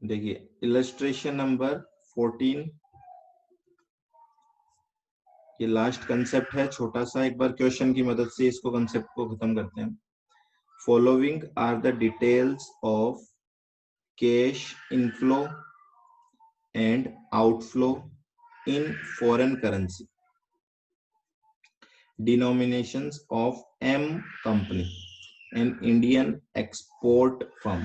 देखिए illustration number 14, ये last concept है छोटा सा, एक बार क्वेश्चन की मदद से इसको कंसेप्ट को खत्म करते हैं। Following are the details of cash inflow and outflow in foreign currency, denominations of M company, an Indian export firm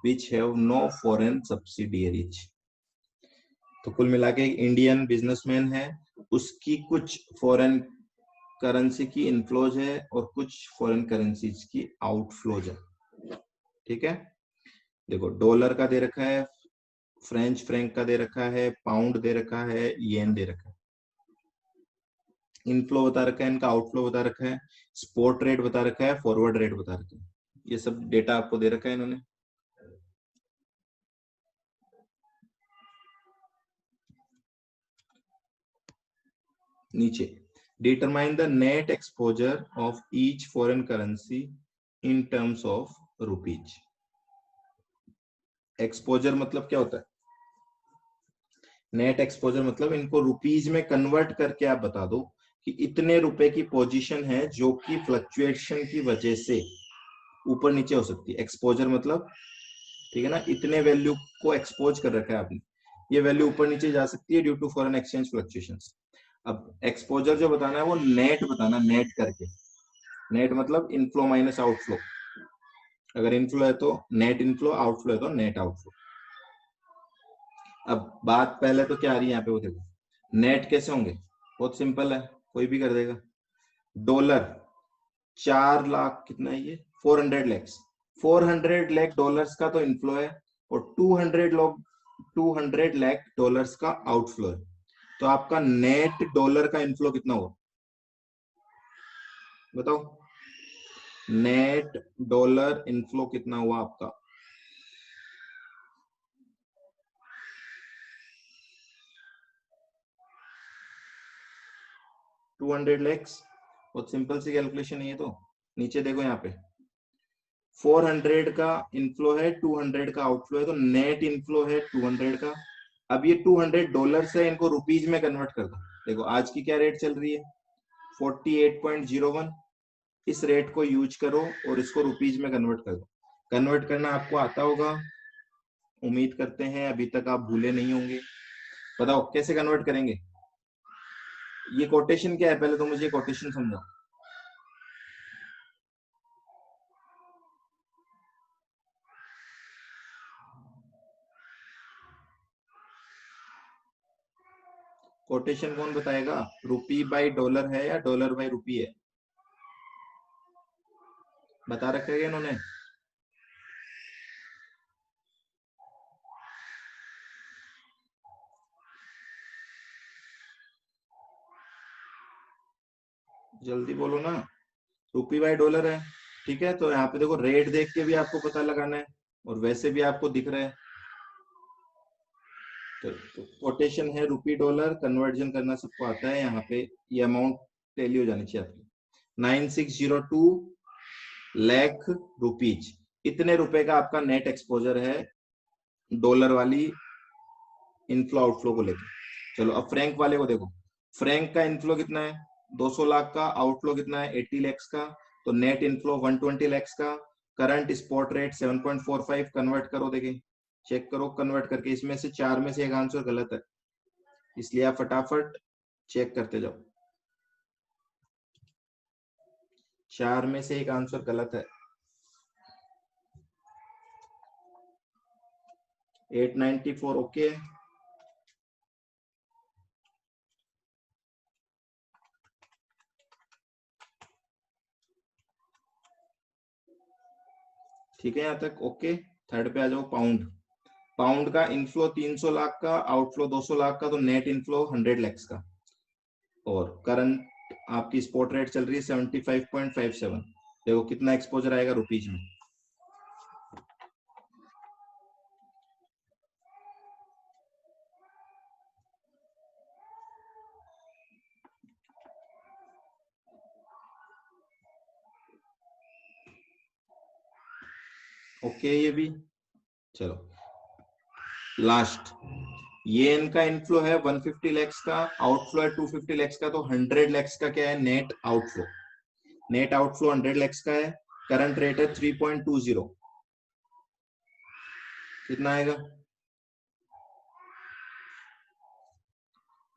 which have no foreign subsidiaries। तो कुल मिला के एक इंडियन बिजनेसमैन है, उसकी कुछ फॉरेन करेंसी की इनफ्लोज है और कुछ फॉरेन करेंसीज की आउटफ्लोज है। ठीक है, देखो डॉलर का दे रखा है, फ्रेंच फ्रैंक का दे रखा है, पाउंड दे रखा है, येन दे रखा है। इनफ्लो बता रखा है, इनका आउटफ्लो बता रखा है, स्पॉट रेट बता रखा है, फॉरवर्ड रेट बता रखा है। ये सब डेटा आपको दे रखा है इन्होंने। नीचे determine the net exposure of each foreign currency in terms of rupees. Exposure मतलब क्या होता है? नेट एक्सपोजर मतलब इनको रुपीज में कन्वर्ट करके आप बता दो कि इतने रुपए की पोजीशन है जो कि फ्लक्चुएशन की वजह से ऊपर नीचे हो सकती है। एक्सपोजर मतलब, ठीक है ना, इतने वैल्यू को एक्सपोज कर रखा है आपने, ये वैल्यू ऊपर नीचे जा सकती है due to foreign exchange fluctuations. अब एक्सपोजर जो बताना है वो नेट बताना, नेट करके। नेट मतलब इनफ्लो माइनस आउटफ्लो। अगर इनफ्लो है तो नेट इनफ्लो, आउटफ्लो है तो नेट आउटफ्लो। अब बात पहले तो क्या आ रही है यहाँ पे, वो देखो नेट कैसे होंगे, बहुत सिंपल है, कोई भी कर देगा। डॉलर 4 लाख, कितना है ये, 400 लैक्स, 400 लाख डॉलर्स का तो इनफ्लो है और 200 लाख डॉलर्स का आउटफ्लो है। तो आपका नेट डॉलर का इनफ्लो कितना हुआ बताओ? नेट डॉलर इनफ्लो कितना हुआ आपका? 200 लैक्स। बहुत सिंपल सी कैलकुलेशन है ये तो। नीचे देखो यहाँ पे 400 का इनफ्लो है, 200 का आउटफ्लो है, तो नेट इनफ्लो है 200 का। अब ये 200 डॉलर से इनको रुपीज में कन्वर्ट कर दो। देखो आज की क्या रेट चल रही है, 48.01। इस रेट को यूज करो और इसको रुपीज में कन्वर्ट कर दो। कन्वर्ट करना आपको आता होगा, उम्मीद करते हैं अभी तक आप भूले नहीं होंगे। बताओ कैसे कन्वर्ट करेंगे? ये कोटेशन क्या है, पहले तो मुझे कोटेशन समझाओ। कोटेशन कौन बताएगा? रुपी बाई डॉलर है या डॉलर बाई रुपी है? बता रखा है इन्होंने। जल्दी बोलो ना। रुपी बाई डॉलर है, ठीक है। तो यहाँ पे देखो रेट देख के भी आपको पता लगाना है और वैसे भी आपको दिख रहा है। तो कोटेशन है रुपी डॉलर, कन्वर्जन करना सबको आता है। यहाँ पे ये अमाउंट टैली हो जानी चाहिए आपकी, 9602 लाख रुपीज। इतने रुपए का आपका नेट एक्सपोजर है डॉलर वाली इनफ्लो आउटफ्लो को लेकर। चलो अब फ्रैंक वाले को देखो। फ्रैंक का इनफ्लो कितना है? 200 लाख का। आउटफ्लो कितना है? 80 लैक्स का। तो नेट इनफ्लो 120 लैक्स का। Current spot rate 7.45। कन्वर्ट करो, देखें, चेक करो कन्वर्ट करके। इसमें से 4 में से एक आंसर गलत है, इसलिए आप फटाफट चेक करते जाओ। 4 में से एक आंसर गलत है। 894 ओके। ठीक है, यहाँ तक ओके। थर्ड पे आ जाओ, पाउंड। पाउंड का इनफ्लो 300 लाख का, आउटफ्लो 200 लाख का, तो नेट इनफ्लो 100 लैक्स का। और करंट आपकी स्पॉट रेट चल रही है 75.57। देखो कितना एक्सपोजर आएगा रुपीज में। ओके ये भी। चलो लास्ट ये इनका इनफ्लो है 150 लैक्स का, आउटफ्लो है 250 लैक्स का, तो 100 लैक्स का क्या है net outflow. Net outflow 100 lakhs का है, करंट रेट है 3.20, कितना आएगा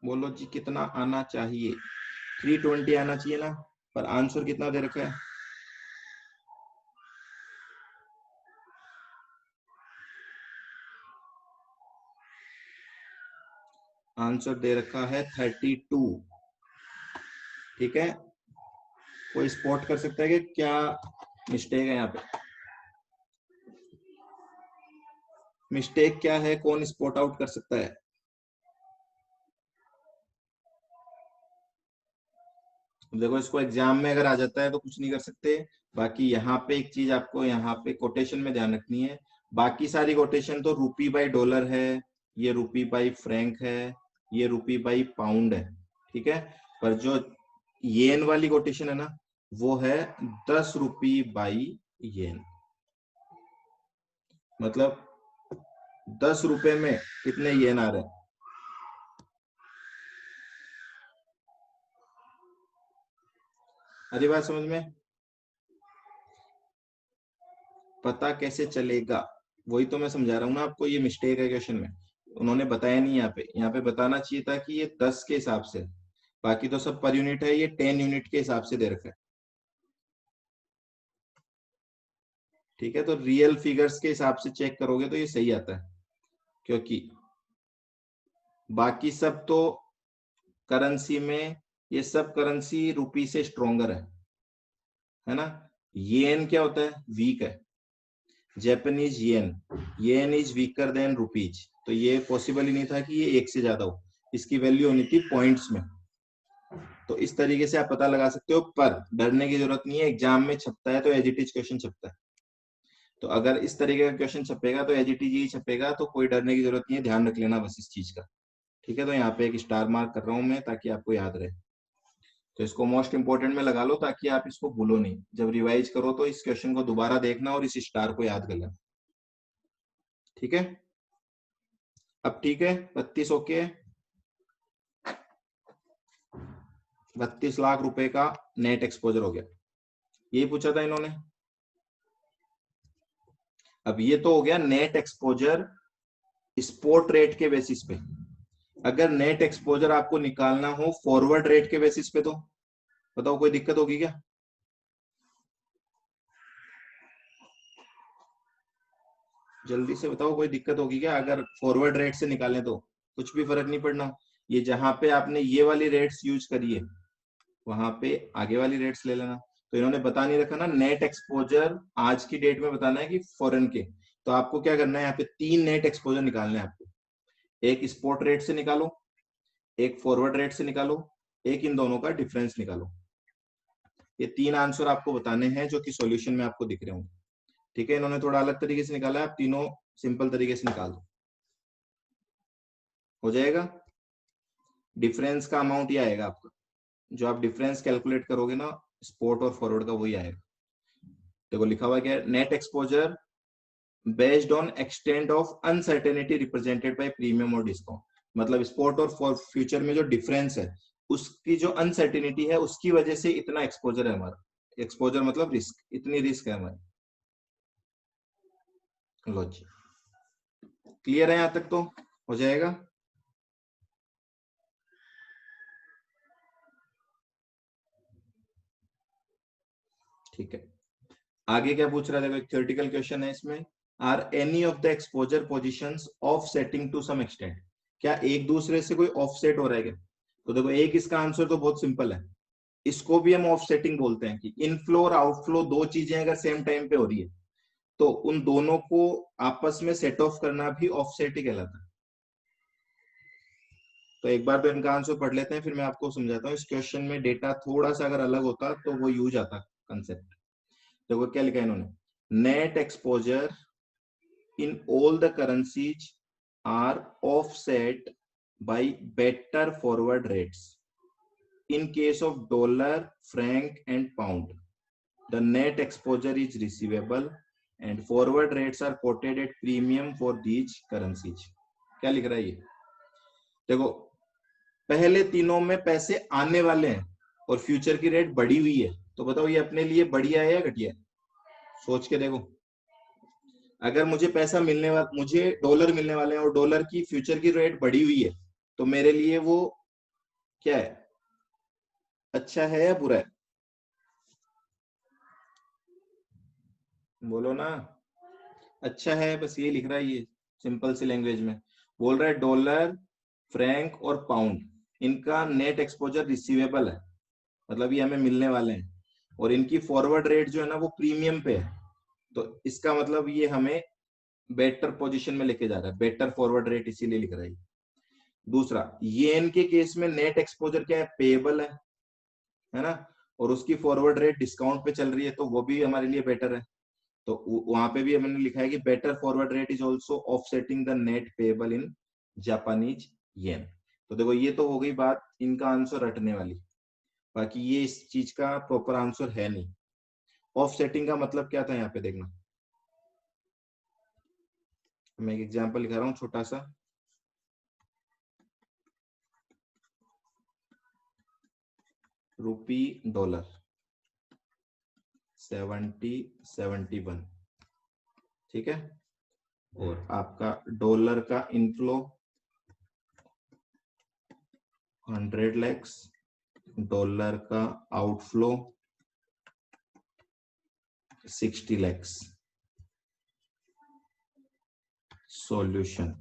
बोलो जी, कितना आना चाहिए? 320 आना चाहिए ना, पर आंसर कितना दे रखा है? आंसर दे रखा है 32। ठीक है, कोई स्पॉट कर सकता है कि क्या मिस्टेक है यहाँ पे? मिस्टेक क्या है, कौन स्पॉट आउट कर सकता है? देखो इसको एग्जाम में अगर आ जाता है तो कुछ नहीं कर सकते। बाकी यहाँ पे एक चीज आपको यहाँ पे कोटेशन में ध्यान रखनी है, बाकी सारी कोटेशन तो रूपी बाई डॉलर है, ये रूपी बाई फ्रैंक है, ये रूपी बाई पाउंड है, ठीक है। पर जो येन वाली कोटेशन है ना, वो है 10 रुपी बाई येन। मतलब 10 रुपए में कितने येन आ रहे हैं? अरे बात समझ में? पता कैसे चलेगा? वही तो मैं समझा रहा हूँ ना आपको, ये मिस्टेक है क्वेश्चन में। उन्होंने बताया नहीं यहाँ पे, यहाँ पे बताना चाहिए था कि ये 10 के हिसाब से, बाकी तो सब पर यूनिट है, ये 10 यूनिट के हिसाब से दे रखा है। ठीक है, तो रियल फिगर्स के हिसाब से चेक करोगे तो ये सही आता है, क्योंकि बाकी सब तो करेंसी में, ये सब करेंसी रुपी से स्ट्रोंगर है ना। येन क्या होता है? वीक है। Japanese yen, yen is weaker than rupees, तो ये पॉसिबल ही नहीं था कि ये एक से ज्यादा हो, इसकी वैल्यू होनी थी पॉइंट्स में। तो इस तरीके से आप पता लगा सकते हो, पर डरने की जरूरत नहीं है, एग्जाम में छपता है तो एज इट इज क्वेश्चन छपता है। तो अगर इस तरीके का क्वेश्चन छपेगा तो एज इट इज ही छपेगा, तो कोई डरने की जरूरत नहीं है, ध्यान रख लेना बस इस चीज का। ठीक है, तो यहाँ पे एक स्टार मार्क कर रहा हूं मैं ताकि आपको याद रहे। तो इसको मोस्ट इंपोर्टेंट में लगा लो ताकि आप इसको भूलो नहीं, जब रिवाइज करो तो इस क्वेश्चन को दोबारा देखना और इस स्टार को याद कर लेना। ठीक है, अब ठीक है, 32 ओके, 32 लाख रुपए का नेट एक्सपोजर हो गया, यही पूछा था इन्होंने। अब ये तो हो गया नेट एक्सपोजर स्पॉट रेट के बेसिस पे। अगर नेट एक्सपोजर आपको निकालना हो फॉरवर्ड रेट के बेसिस पे, तो बताओ कोई दिक्कत होगी क्या? जल्दी से बताओ, कोई दिक्कत होगी क्या अगर फॉरवर्ड रेट से निकालें तो? कुछ भी फर्क नहीं पड़ना, ये जहां पे आपने ये वाली रेट्स यूज करी है वहां पे आगे वाली रेट्स ले लेना। तो इन्होंने बता नहीं रखा ना नेट एक्सपोजर, आज की डेट में बताना है कि फॉरेन के। तो आपको क्या करना है, यहाँ पे 3 नेट एक्सपोजर निकालना है आपको। एक स्पॉट रेट से निकालो, एक फॉरवर्ड रेट से निकालो, एक इन दोनों का डिफरेंस निकालो। ये 3 आंसर आपको बताने हैं जो कि सॉल्यूशन में आपको दिख रहे होंगे। ठीक है, इन्होंने थोड़ा अलग तरीके से निकाला है, आप तीनों सिंपल तरीके से निकाल दो, हो जाएगा। डिफरेंस का अमाउंट ये आएगा आपका, जो आप डिफरेंस कैलकुलेट करोगे ना स्पॉट और फॉरवर्ड का, वही आएगा। देखो लिखा हुआ क्या है, net exposure based on extent of uncertainty represented by premium और डिस्काउंट। मतलब स्पॉट और फॉर फ्यूचर में जो डिफरेंस है, उसकी जो अनसर्टेनिटी है उसकी वजह से इतना एक्सपोजर है हमारा। एक्सपोजर मतलब रिस्क, इतनी रिस्क है हमारी। लो जी, क्लियर है यहाँ तक तो? हो जाएगा। ठीक है, आगे क्या पूछ रहा है, देखो एक थ्योरेटिकल क्वेश्चन है इसमें। Are any of the exposure positions offsetting to some extent? क्या एक दूसरे से कोई ऑफसेट हो रहा है क्या? तो देखो एक इसका आंसर तो बहुत सिंपल है, इसको भी हम ऑफसेटिंग बोलते हैं कि इनफ्लो और आउटफ्लो दो चीजें अगर सेम टाइम पे हो रही है तो उन दोनों को आपस में सेट ऑफ करना भी ऑफसेट ही कहलाता है। तो एक बार तो इनका आंसर पढ़ लेते हैं, फिर मैं आपको समझाता हूँ। इस क्वेश्चन में डेटा थोड़ा सा अगर अलग होता तो वो यूज आता कंसेप्ट। देखो क्या लिखा है इन्होंने, net exposure in all the currencies are offset by better forward rates. In case of dollar, franc and pound, the net exposure is receivable and forward rates are quoted at premium for these currencies. क्या लिख रहा है ये? देखो पहले तीनों में पैसे आने वाले हैं और फ्यूचर की रेट बढ़ी हुई है, तो बताओ ये अपने लिए बढ़िया है या घटिया है? सोच के देखो। अगर मुझे पैसा मिलने वाला, मुझे डॉलर मिलने वाले हैं और डॉलर की फ्यूचर की रेट बढ़ी हुई है, तो मेरे लिए वो क्या है, अच्छा है या बुरा है? बोलो ना। अच्छा है, बस ये लिख रहा है ये सिंपल सी लैंग्वेज में। बोल रहा है डॉलर, फ्रैंक और पाउंड, इनका नेट एक्सपोजर रिसीवेबल है, मतलब ये हमें मिलने वाले हैं, और इनकी फॉरवर्ड रेट जो है ना वो प्रीमियम पे है, तो इसका मतलब ये हमें बेटर पोजीशन में लेके जा रहा है, बेटर फॉरवर्ड रेट इसीलिए लिख रहा है। दूसरा, येन के केस में नेट एक्सपोजर क्या है, पेएबल है ना, और उसकी फॉरवर्ड रेट डिस्काउंट पे चल रही है, तो वो भी हमारे लिए बेटर है। तो वहां पे भी हमने लिखा है कि better forward rate is also offsetting the net payable in Japanese yen. तो देखो ये तो हो गई बात इनका आंसर रटने वाली, बाकी ये इस चीज का प्रॉपर आंसर है नहीं। ऑफसेटिंग का मतलब क्या था यहाँ पे देखना, मैं एक एग्जांपल लिखा रहा हूँ छोटा सा। रूपी डॉलर 70-71, ठीक है, और आपका डॉलर का इनफ्लो 100 lakhs, डॉलर का आउटफ्लो 60 lakhs। सॉल्यूशन,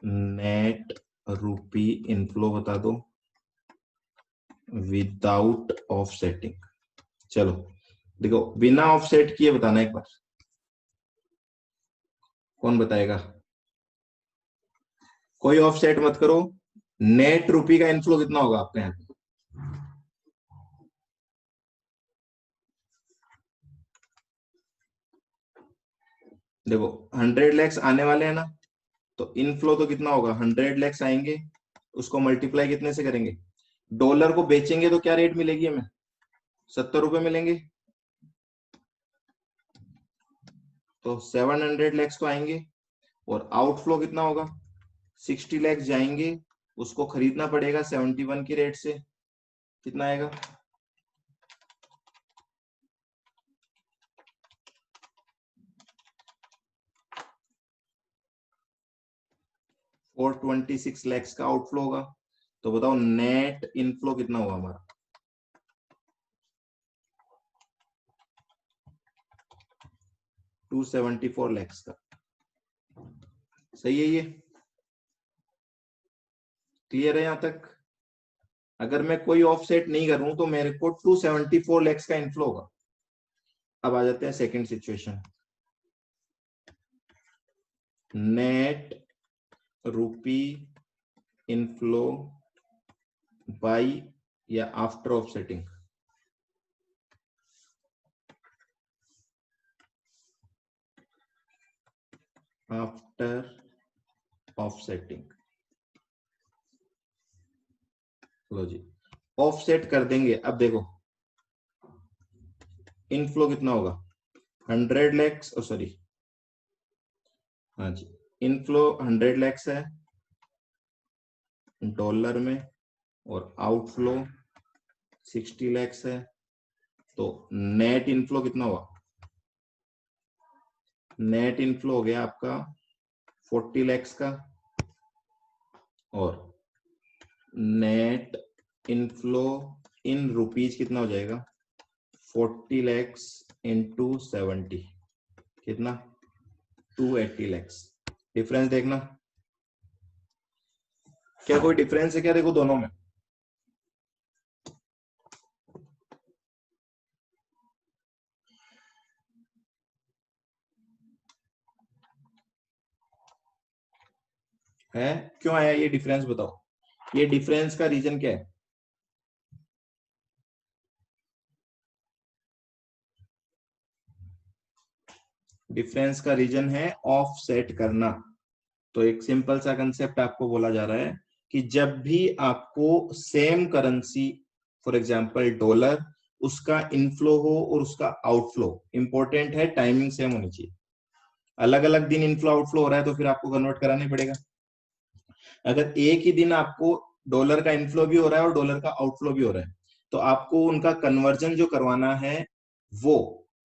नेट रूपी इनफ्लो बता दो विदाउट ऑफसेटिंग। चलो देखो बिना ऑफसेट किए बताना एक बार, कौन बताएगा? कोई ऑफसेट मत करो, नेट रूपी का इनफ्लो कितना होगा आपके यहाँ? देखो 100 lakhs आने वाले हैं ना, तो इनफ्लो तो कितना होगा, 100 lakhs आएंगे, उसको मल्टीप्लाई कितने से करेंगे? डॉलर को बेचेंगे तो क्या रेट मिलेगी हमें, 70 रुपए मिलेंगे, तो 700 lakhs तो आएंगे, और आउटफ्लो कितना होगा, 60 lakhs जाएंगे, उसको खरीदना पड़ेगा 71 की रेट से, कितना आएगा? 426 lakhs का आउटफ्लो होगा। तो बताओ नेट इनफ्लो कितना हुआ हमारा? 274 lakhs का। सही है ये? क्लियर है यहां तक? अगर मैं कोई ऑफसेट नहीं करूं तो मेरे को 274 lakhs का इनफ्लो होगा। अब आ जाते हैं सेकंड सिचुएशन, नेट रूपी इनफ्लो बाय या आफ्टर ऑफसेटिंग। आफ्टर ऑफसेटिंग, लो जी ऑफसेट कर देंगे। अब देखो इनफ्लो कितना होगा, 100 lakhs, सॉरी हाँ जी, इनफ्लो 100 lakhs है डॉलर में, और आउटफ्लो 60 lakhs है, तो नेट इनफ्लो कितना हुआ? नेट इनफ्लो हो गया आपका 40 lakhs का, और नेट इनफ्लो इन रुपीज कितना हो जाएगा, 40 lakhs इंटू 70, कितना, 280 lakhs। डिफरेंस देखना, क्या कोई डिफरेंस है क्या? देखो दोनों में है, क्यों आया ये डिफरेंस बताओ, ये डिफरेंस का रीजन क्या है? डिफरेंस का रीजन है ऑफसेट करना। तो एक सिंपल सा कंसेप्ट आपको बोला जा रहा है कि जब भी आपको same currency, for example dollar, उसका इनफ्लो हो और उसका आउटफ्लो, इंपॉर्टेंट है टाइमिंग सेम होनी चाहिए। अलग अलग दिन इनफ्लो आउटफ्लो हो रहा है तो फिर आपको कन्वर्ट कराना ही पड़ेगा। अगर एक ही दिन आपको डॉलर का इनफ्लो भी हो रहा है और डॉलर का आउटफ्लो भी हो रहा है तो आपको उनका कन्वर्जन जो करवाना है वो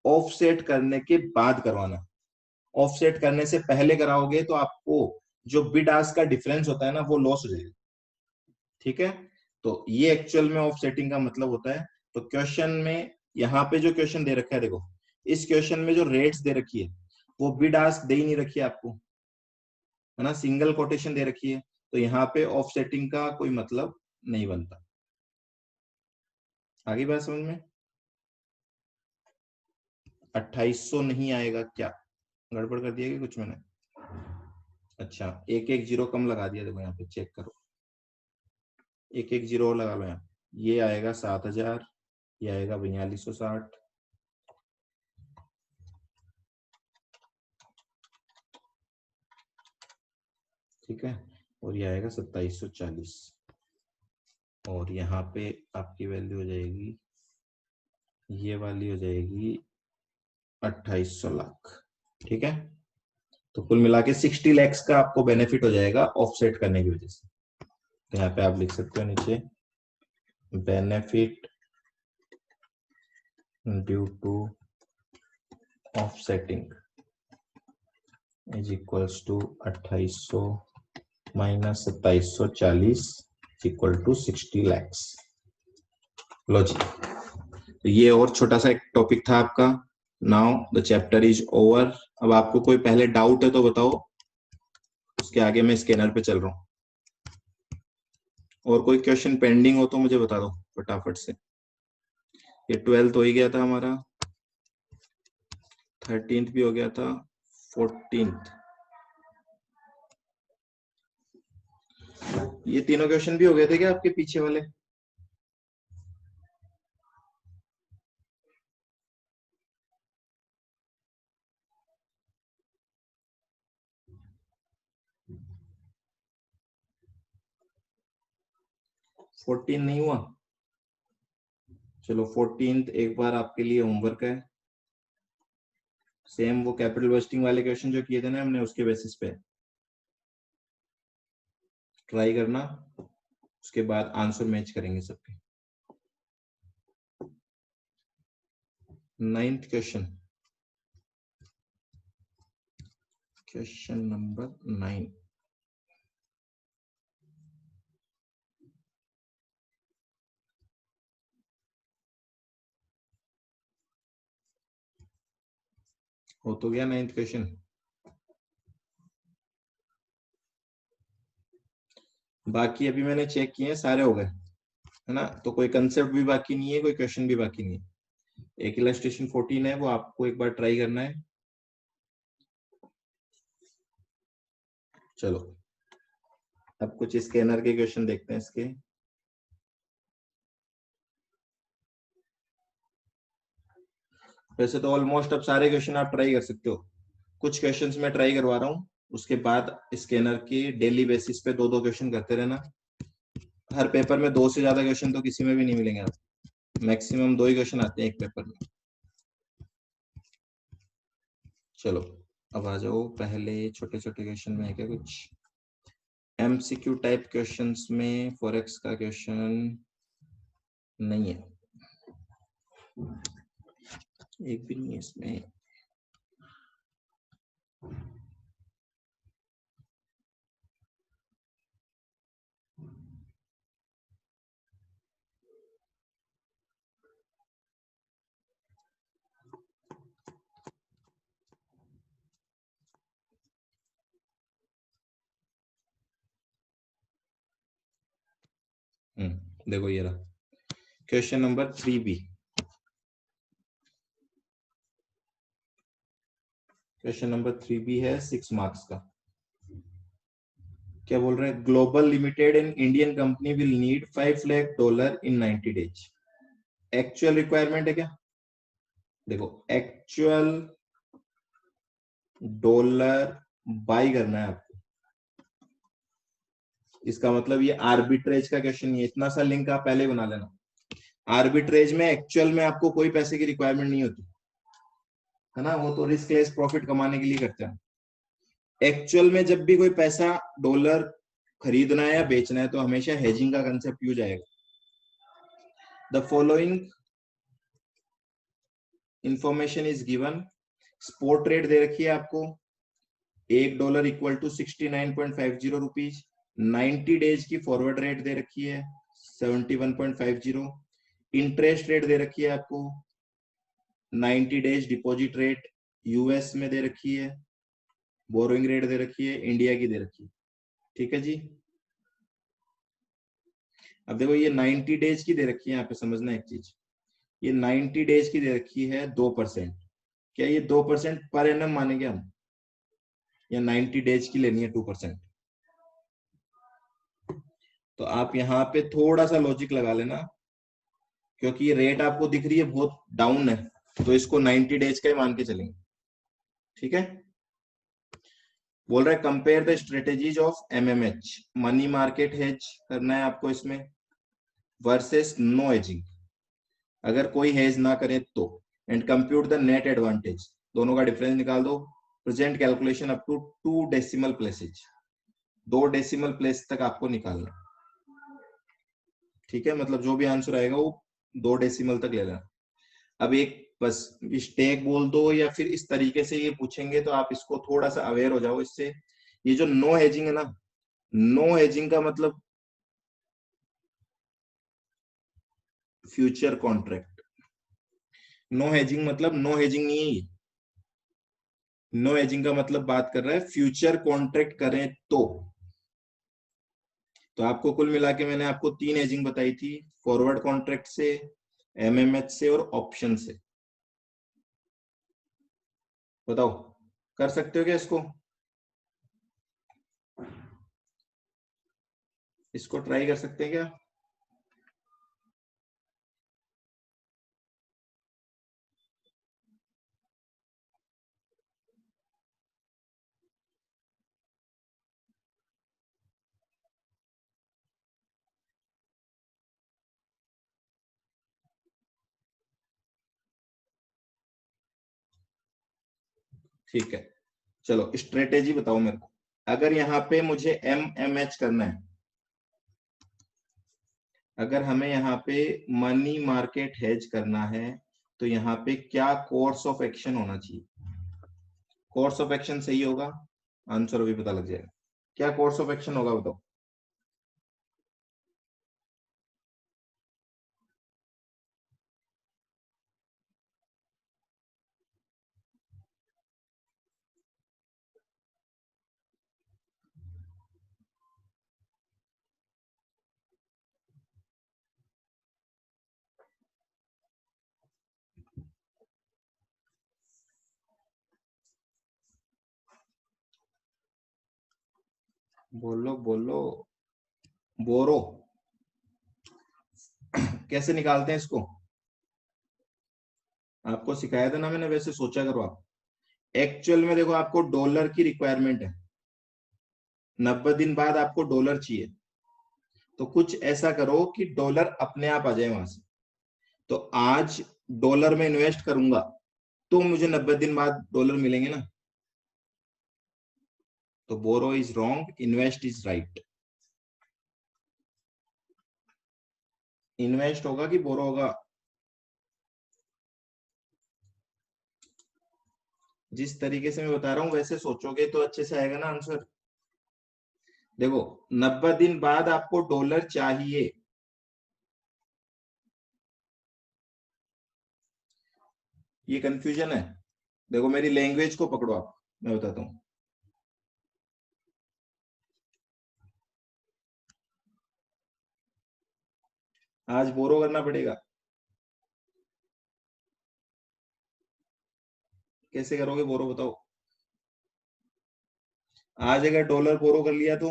ऑफसेट करने के बाद करवाना। ऑफसेट करने से पहले कराओगे तो आपको जो बिड आस्क का डिफरेंस होता है ना वो लॉस हो जाएगा। ठीक है, तो ये एक्चुअल में ऑफसेटिंग का मतलब होता है। तो क्वेश्चन में यहाँ पे जो क्वेश्चन दे रखा है देखो, इस क्वेश्चन में जो रेट्स दे रखी है वो बिड आस्क दे ही नहीं रखी है आपको, है ना, सिंगल कोटेशन दे रखी है। तो यहाँ पे ऑफसेटिंग का कोई मतलब नहीं बनता। आगे बात समझ में? 2800 नहीं आएगा क्या? गड़बड़ कर दिया कि कुछ मैंने? अच्छा, एक एक जीरो कम लगा दिया, देखो यहाँ पे चेक करो, एक एक जीरो और लगा लो यहाँ। ये आएगा 7000, ये आएगा 4260, ठीक है, और ये आएगा 2740, और यहाँ पे आपकी वैल्यू हो जाएगी, ये वाली हो जाएगी 2800 लाख। ठीक है, तो कुल मिला के 60 लैक्स का आपको बेनिफिट हो जाएगा ऑफसेट करने की वजह से। तो यहाँ पे आप लिख सकते हो नीचे, benefit due to offsetting is equals to 2800 minus 2740 equal to 60 lakhs. लो जी, तो ये और छोटा सा एक टॉपिक था आपका। Now the chapter is over. अब आपको कोई पहले डाउट है तो बताओ, उसके आगे मैं स्कैनर पे चल रहा हूँ। और कोई क्वेश्चन पेंडिंग हो तो मुझे बता दो फटाफट से। ये 12th हो ही गया था हमारा, 13th भी हो गया था, 14th, ये तीनों क्वेश्चन भी हो गए थे क्या आपके पीछे वाले? फोर्टीन नहीं हुआ? चलो 14th एक बार आपके लिए होमवर्क है, सेम वो कैपिटल बस्टिंग वाले क्वेश्चन जो किए थे ना हमने उसके बेसिस पे ट्राई करना, उसके बाद आंसर मैच करेंगे सबके। 9th question, question number 9। हो तो गया 9th क्वेश्चन। बाकी अभी मैंने चेक किए सारे हो गए, है ना, तो कोई कंसेप्ट भी बाकी नहीं है, कोई क्वेश्चन भी बाकी नहीं है। एक इलस्ट्रेशन 14 है, वो आपको एक बार ट्राई करना है। चलो अब कुछ स्कैनर के क्वेश्चन देखते हैं इसके। वैसे तो ऑलमोस्ट अब सारे क्वेश्चन आप ट्राई कर सकते हो, कुछ क्वेश्चंस मैं ट्राई करवा रहा हूँ, उसके बाद स्कैनर की डेली बेसिस पे दो दो क्वेश्चन करते रहना। हर पेपर में दो से ज्यादा क्वेश्चन तो किसी में भी नहीं मिलेंगे आपको, मैक्सिमम दो ही क्वेश्चन आते हैं एक पेपर में। चलो अब आ जाओ, पहले छोटे छोटे क्वेश्चन में है क्या कुछ? एमसीक्यू टाइप क्वेश्चंस में फॉरेक्स का क्वेश्चन नहीं है, एक भी नहीं है इसमें। देखो ये रहा question number 3B। Question number 3B है 6 मार्क्स का। क्या बोल रहे हैं? Global limited and Indian company will need $5 lakh in 90 days. Actual requirement है क्या? देखो एक्चुअल डॉलर बाई करना है आपको, इसका मतलब ये आर्बिट्रेज का क्वेश्चन नहीं है, इतना सा लिंक आप पहले बना लेना। आर्बिट्रेज में एक्चुअल में आपको कोई पैसे की रिक्वायरमेंट नहीं होती, है ना, वो तो रिस्क लेस प्रॉफिट कमाने के लिए करते हैं। एक्चुअल में जब भी कोई पैसा डॉलर खरीदना है या बेचना है तो हमेशा हेजिंग का कंसेप्ट यूज आएगा। The following information is given. Spot rate दे रखी है आपको, $1 इक्वल टू 69.50 रुपीज। 90 डेज की फॉरवर्ड रेट दे रखी है 71.50। इंटरेस्ट रेट दे रखी है आपको, 90 डेज डिपॉजिट रेट यूएस में दे रखी है, बोरोइंग रेट दे रखी है इंडिया की दे रखी है। ठीक है जी। अब देखो ये 90 डेज की दे रखी है, यहाँ पे समझना एक चीज, ये 90 डेज की दे रखी है 2%। क्या ये 2% पर एनम मानेंगे हम, या 90 डेज की लेनी है 2%? तो आप यहाँ पे थोड़ा सा लॉजिक लगा लेना, क्योंकि ये रेट आपको दिख रही है बहुत डाउन है, तो इसको 90 डेज का ही मान के चलेंगे। ठीक है। बोल रहा है compare the strategies of MMH, money market hedge करना है आपको इसमें, वर्सेस नो हेजिंग, अगर कोई हेज ना करे तो, and compute the net advantage, दोनों का डिफरेंस निकाल दो। Present calculation up to 2 decimal places, 2 decimal place तक आपको निकालना। ठीक है, मतलब जो भी आंसर आएगा वो 2 डेसिमल तक ले लेना। अब एक बस मिस्टेक बोल दो या फिर इस तरीके से ये पूछेंगे तो आप इसको थोड़ा सा अवेयर हो जाओ इससे। ये जो नो हेजिंग है ना, नो हेजिंग का मतलब फ्यूचर कॉन्ट्रैक्ट। नो हेजिंग मतलब नो हेजिंग नहीं है ये। नो हेजिंग का मतलब बात कर रहा है फ्यूचर कॉन्ट्रैक्ट करें तो आपको कुल मिला के मैंने आपको 3 हेजिंग बताई थी, फॉरवर्ड कॉन्ट्रैक्ट से, एमएमएच से और ऑप्शन से। बताओ कर सकते हो क्या इसको? इसको ट्राई कर सकते हैं क्या? ठीक है, चलो स्ट्रेटेजी बताओ मेरे को। अगर यहाँ पे मुझे एमएमएच करना है, अगर हमें यहाँ पे मनी मार्केट हेज करना है, तो यहाँ पे क्या कोर्स ऑफ एक्शन होना चाहिए? कोर्स ऑफ एक्शन सही होगा, आंसर भी पता लग जाएगा। क्या कोर्स ऑफ एक्शन होगा बताओ? बोलो बोलो। बोरो कैसे निकालते हैं इसको? आपको सिखाया था ना मैंने, वैसे सोचा करो आप। एक्चुअल में देखो आपको डॉलर की रिक्वायरमेंट है, 90 दिन बाद आपको डॉलर चाहिए, तो कुछ ऐसा करो कि डॉलर अपने आप आ जाए वहां से। तो आज डॉलर में इन्वेस्ट करूंगा तो मुझे 90 दिन बाद डॉलर मिलेंगे ना। तो borrow is wrong, invest is right. Invest होगा कि बोरो होगा? जिस तरीके से मैं बता रहा हूं वैसे सोचोगे तो अच्छे से आएगा ना आंसर। देखो 90 दिन बाद आपको डॉलर चाहिए, ये कंफ्यूजन है। देखो मेरी लैंग्वेज को पकड़ो आप, मैं बताता हूँ। आज बोरो करना पड़ेगा। कैसे करोगे बोरो बताओ? आज अगर डॉलर बोरो कर लिया तो?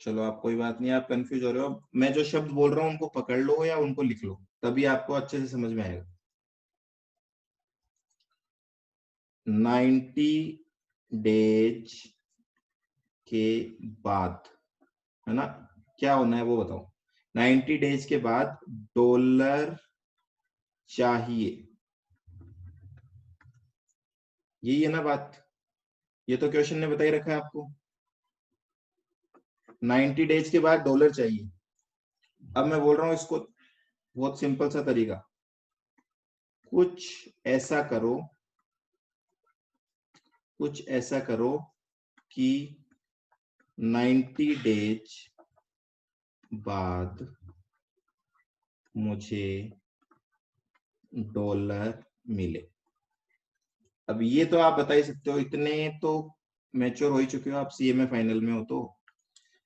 चलो आप कोई बात नहीं, आप कंफ्यूज हो रहे हो, मैं जो शब्द बोल रहा हूँ उनको पकड़ लो या उनको लिख लो, तभी आपको अच्छे से समझ में आएगा। 90 डेज के बाद, है ना, क्या होना है वो बताओ। 90 डेज के बाद डॉलर चाहिए, यही है ना बात? ये तो क्वेश्चन ने बता ही रखा है आपको, 90 डेज के बाद डॉलर चाहिए। अब मैं बोल रहा हूं इसको बहुत सिंपल सा तरीका, कुछ ऐसा करो, कुछ ऐसा करो कि 90 डेज बाद मुझे डॉलर मिले। अब ये तो आप बता ही सकते हो, इतने तो मैच्योर हो ही चुके हो आप, सीए में फाइनल में हो, तो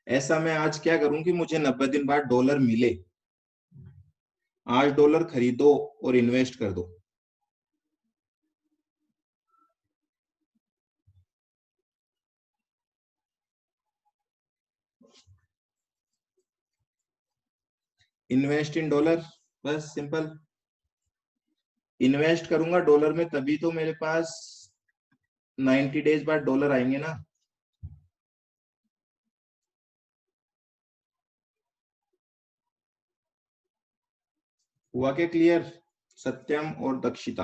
ऐसा मैं आज क्या करूं कि मुझे 90 दिन बाद डॉलर मिले, आज डॉलर खरीदो और इन्वेस्ट कर दो। इन्वेस्ट इन डॉलर, बस सिंपल। इन्वेस्ट करूंगा डॉलर में तभी तो मेरे पास 90 डेज बाद डॉलर आएंगे ना। हुआ क्या क्लियर? सत्यम और दक्षिता।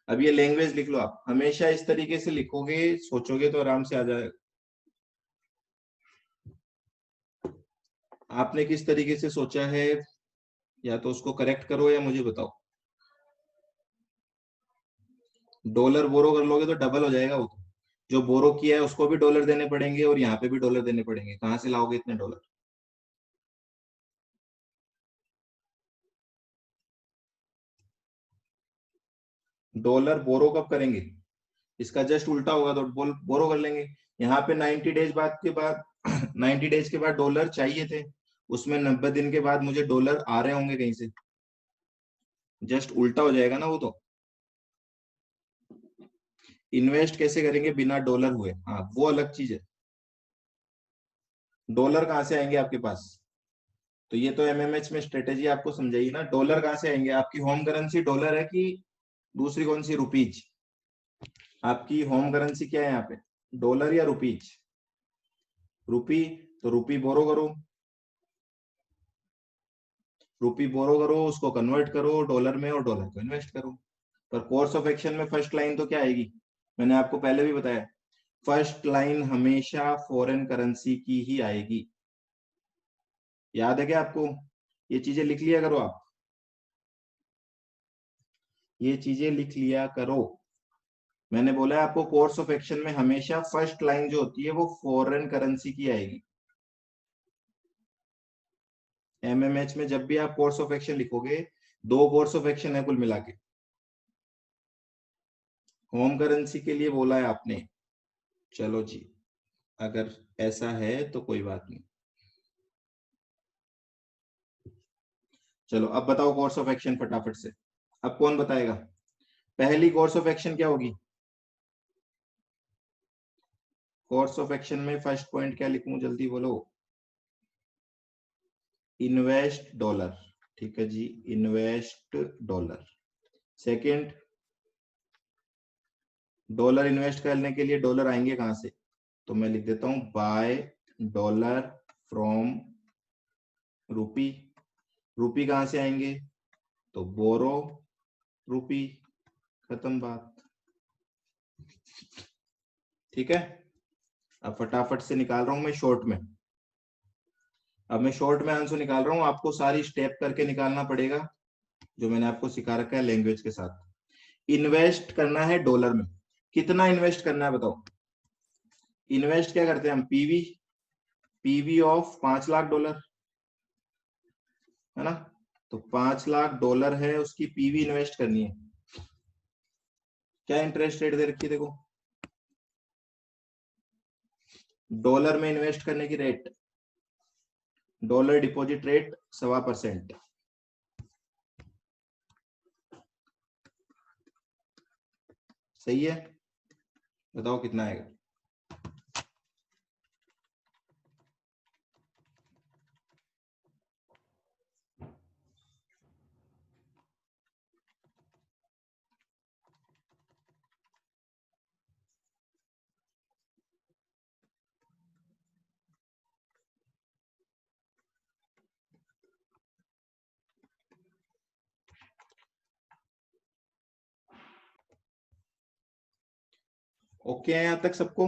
अब ये लैंग्वेज लिख लो, आप हमेशा इस तरीके से लिखोगे, सोचोगे तो आराम से आ जाएगा। आपने किस तरीके से सोचा है, या तो उसको करेक्ट करो या मुझे बताओ। डॉलर बोरो कर लोगे तो डबल हो जाएगा वो तो, जो बोरो किया है उसको भी डॉलर देने पड़ेंगे और यहाँ पे भी डॉलर देने पड़ेंगे, कहाँ से लाओगे इतने डॉलर? डॉलर बोरो कब करेंगे? इसका जस्ट उल्टा होगा तो बोरो कर लेंगे। यहाँ पे 90 डेज बाद के बाद 90 डेज के बाद डॉलर चाहिए थे, उसमें 90 दिन के बाद मुझे डॉलर आ रहे होंगे कहीं से, जस्ट उल्टा हो जाएगा ना वो तो। इन्वेस्ट कैसे करेंगे बिना डॉलर हुए, हाँ वो अलग चीज है। डॉलर कहाँ से आएंगे आपके पास? तो ये तो एमएमएच में स्ट्रेटेजी आपको समझाइए ना, डॉलर कहाँ से आएंगे? आपकी होम करेंसी डॉलर है कि दूसरी कौन सी, रुपीज? आपकी होम करेंसी क्या है यहाँ पे, डॉलर या रुपीज? रुपी, तो रुपी बोरो करो, रुपी बोरो करो, उसको कन्वर्ट करो डॉलर में और डॉलर को इन्वेस्ट करो। पर कोर्स ऑफ एक्शन में फर्स्ट लाइन तो क्या आएगी, मैंने आपको पहले भी बताया, फर्स्ट लाइन हमेशा फॉरेन करेंसी की ही आएगी। याद है क्या आपको? ये चीजें लिख लिया करो आप, ये चीजें लिख लिया करो। मैंने बोला है आपको, कोर्स ऑफ एक्शन में हमेशा फर्स्ट लाइन जो होती है वो फॉरेन करेंसी की आएगी। एमएमएच में जब भी आप कोर्स ऑफ एक्शन लिखोगे, दो कोर्स ऑफ एक्शन है कुल मिला के। होम करेंसी के लिए बोला है आपने, चलो जी, अगर ऐसा है तो कोई बात नहीं। चलो अब बताओ कोर्स ऑफ एक्शन फटाफट से, अब कौन बताएगा? पहली कोर्स ऑफ एक्शन क्या होगी? कोर्स ऑफ एक्शन में फर्स्ट पॉइंट क्या लिखूं, जल्दी बोलो। इन्वेस्ट डॉलर, ठीक है जी, invest dollar. Second, dollar invest करने के लिए डॉलर आएंगे कहां से? तो मैं लिख देता हूं बाय डॉलर फ्रॉम रूपी। रूपी कहां से आएंगे? तो बोरो रूपी, खत्म बात। ठीक है, अब फटाफट से निकाल रहा हूं मैं शॉर्ट में। अब मैं शॉर्ट में आंसर निकाल रहा हूं, आपको सारी स्टेप करके निकालना पड़ेगा, जो मैंने आपको सिखा रखा है लैंग्वेज के साथ। इन्वेस्ट करना है डॉलर में, कितना इन्वेस्ट करना है बताओ? इन्वेस्ट क्या करते हैं हम, PV, PV of 5 lakh dollar, है ना? तो 5 लाख डॉलर है, उसकी पीवी इन्वेस्ट करनी है। क्या इंटरेस्ट रेट दे रखी है देखो, डॉलर में इन्वेस्ट करने की रेट, डॉलर डिपॉजिट रेट 1.25%। सही है, बताओ कितना आएगा? ओके है यहां तक सबको?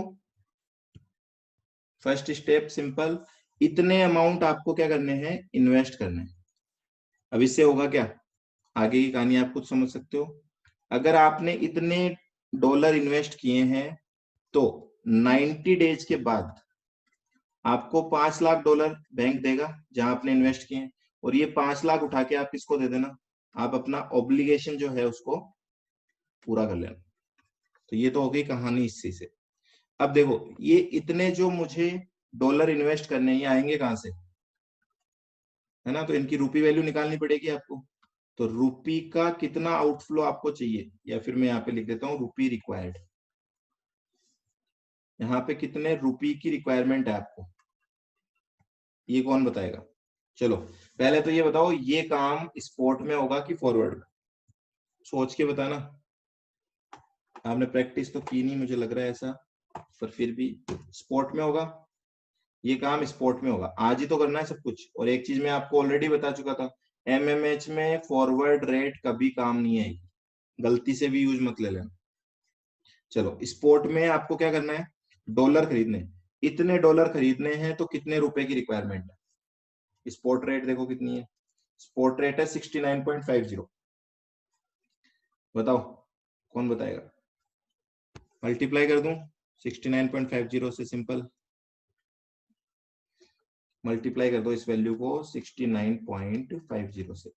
फर्स्ट स्टेप सिंपल, इतने अमाउंट आपको क्या करने हैं, इन्वेस्ट करने हैं। अब इससे होगा क्या, आगे की कहानी आप खुद समझ सकते हो। अगर आपने इतने डॉलर इन्वेस्ट किए हैं तो 90 डेज के बाद आपको 5 लाख डॉलर बैंक देगा जहां आपने इन्वेस्ट किए हैं, और ये 5 लाख उठा के आप किसको दे देना, आप अपना ऑब्लिगेशन जो है उसको पूरा कर लेना। तो ये तो हो गई कहानी इसी से। अब देखो ये इतने जो मुझे डॉलर इन्वेस्ट करने हैं, ये आएंगे कहां से, है ना, तो इनकी रूपी वैल्यू निकालनी पड़ेगी आपको। तो रूपी का कितना आउटफ्लो आपको चाहिए, या फिर मैं यहाँ पे लिख देता हूँ रूपी रिक्वायर्ड। यहाँ पे कितने रूपी की रिक्वायरमेंट है आपको, ये कौन बताएगा? चलो पहले तो ये बताओ, ये काम स्पॉट में होगा कि फॉरवर्ड में, सोच के बताना। आपने प्रैक्टिस तो की नहीं मुझे लग रहा है ऐसा, पर फिर भी स्पॉट में होगा, ये काम स्पॉट में होगा। आज ही तो करना है सब कुछ। और एक चीज मैं आपको ऑलरेडी बता चुका था, एमएमएच में फॉरवर्ड रेट कभी काम नहीं आएगी, गलती से भी यूज मत ले लेना। चलो स्पोर्ट में आपको क्या करना है, डॉलर खरीदने, इतने डॉलर खरीदने हैं तो कितने रुपए की रिक्वायरमेंट है। स्पोर्ट रेट देखो कितनी है, स्पोर्ट रेट है 69.50। बताओ कौन बताएगा, मल्टीप्लाई कर दूं 69.50 से, सिंपल मल्टीप्लाई कर दो इस वैल्यू को 69.50 से,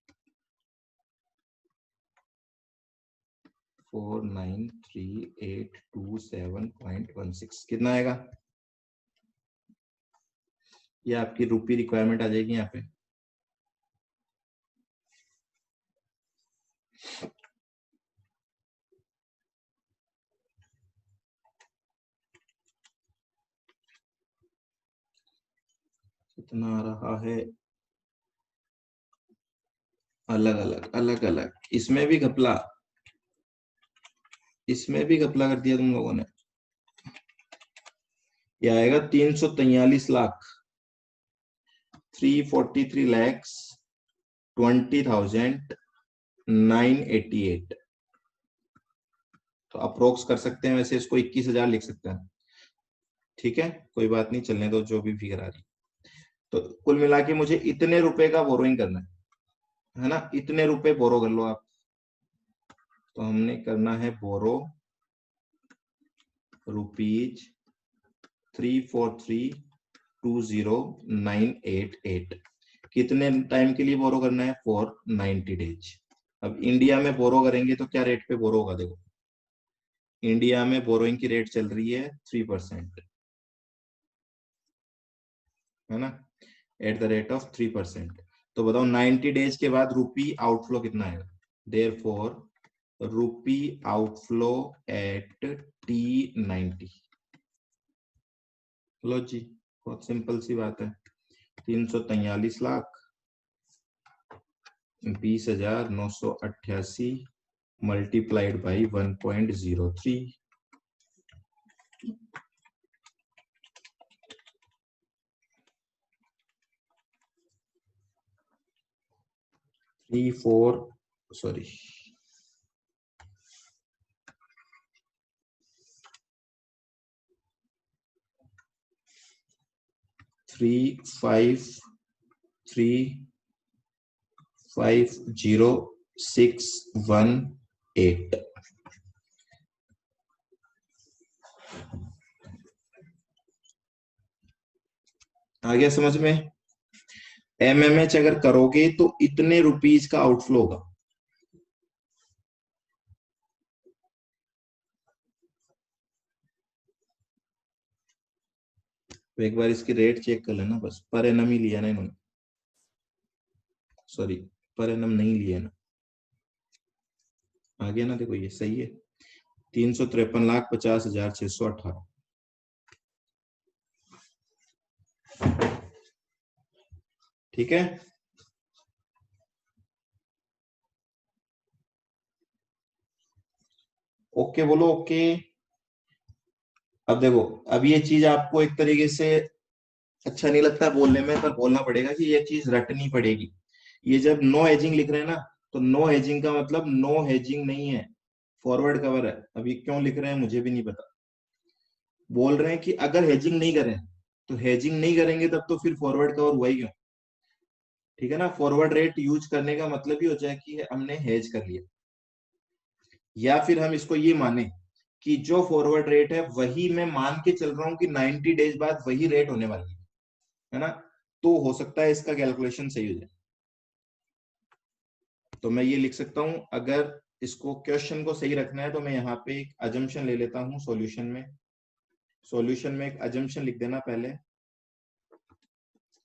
493,827.16 कितना आएगा, ये आपकी रूपी रिक्वायरमेंट आ जाएगी यहाँ पे। कितना आ रहा है, अलग अलग अलग अलग, इसमें भी घपला, इसमें भी घपला कर दिया तुम लोगों ने। ये आएगा 343 लाख, 343,20,988। तो अप्रोक्स कर सकते हैं, वैसे इसको 21,000 लिख सकते हैं। ठीक है कोई बात नहीं, चलने दो जो भी फिगर आ रही। तो कुल मिला के मुझे इतने रुपए का बोरोइंग करना है ना, इतने रुपए बोरो कर लो आप। तो हमने करना है बोरो रुपीज 343,20,988। कितने टाइम के लिए बोरो करना है, फॉर 90 डेज। अब इंडिया में बोरो करेंगे तो क्या रेट पे बोरो होगा, देखो इंडिया में बोरोइंग की रेट चल रही है 3%, है ना, एट द रेट ऑफ 3%। तो बताओ 90 डेज के बाद रूपी आउटफ्लो कितना आएगा, देयर फॉर रूपी आउटफ्लो एट T90। लो जी, बहुत सिंपल सी बात है, 343,20,988 मल्टीप्लाइड बाई 1.03। 353,50,618। आ गया समझ में? एमएमएच अगर करोगे तो इतने रुपीज का आउटफ्लो होगा। तो एक बार इसकी रेट चेक कर लेना, बस पर एनम ही लिया ना इन्होंने, सॉरी पर एनम नहीं लिया ना, आ गया ना, देखो ये सही है, 353,50,618। ठीक है, ओके बोलो ओके। अब देखो, अब ये चीज आपको एक तरीके से अच्छा नहीं लगता बोलने में, पर बोलना पड़ेगा कि ये चीज रटनी पड़ेगी। ये जब नो हेजिंग लिख रहे हैं ना, तो नो हेजिंग का मतलब नो हेजिंग नहीं है, फॉरवर्ड कवर है। अब ये क्यों लिख रहे हैं मुझे भी नहीं पता, बोल रहे हैं कि अगर हेजिंग नहीं करें, तो हेजिंग नहीं करेंगे तब तो फिर फॉरवर्ड कवर हुआ ही क्यों? ठीक है ना, फॉरवर्ड रेट यूज करने का मतलब ही हो जाए कि हमने हेज कर लिया। या फिर हम इसको ये माने कि जो फॉरवर्ड रेट है वही मैं मान के चल रहा हूं कि 90 डेज बाद वही रेट होने वाली है ना, तो हो सकता है इसका कैलकुलेशन सही हो जाए। तो मैं ये लिख सकता हूं, अगर इसको क्वेश्चन को सही रखना है तो मैं यहाँ पे एक अजम्पशन ले लेता हूं सॉल्यूशन में। सॉल्यूशन में एक अजम्पशन लिख देना पहले,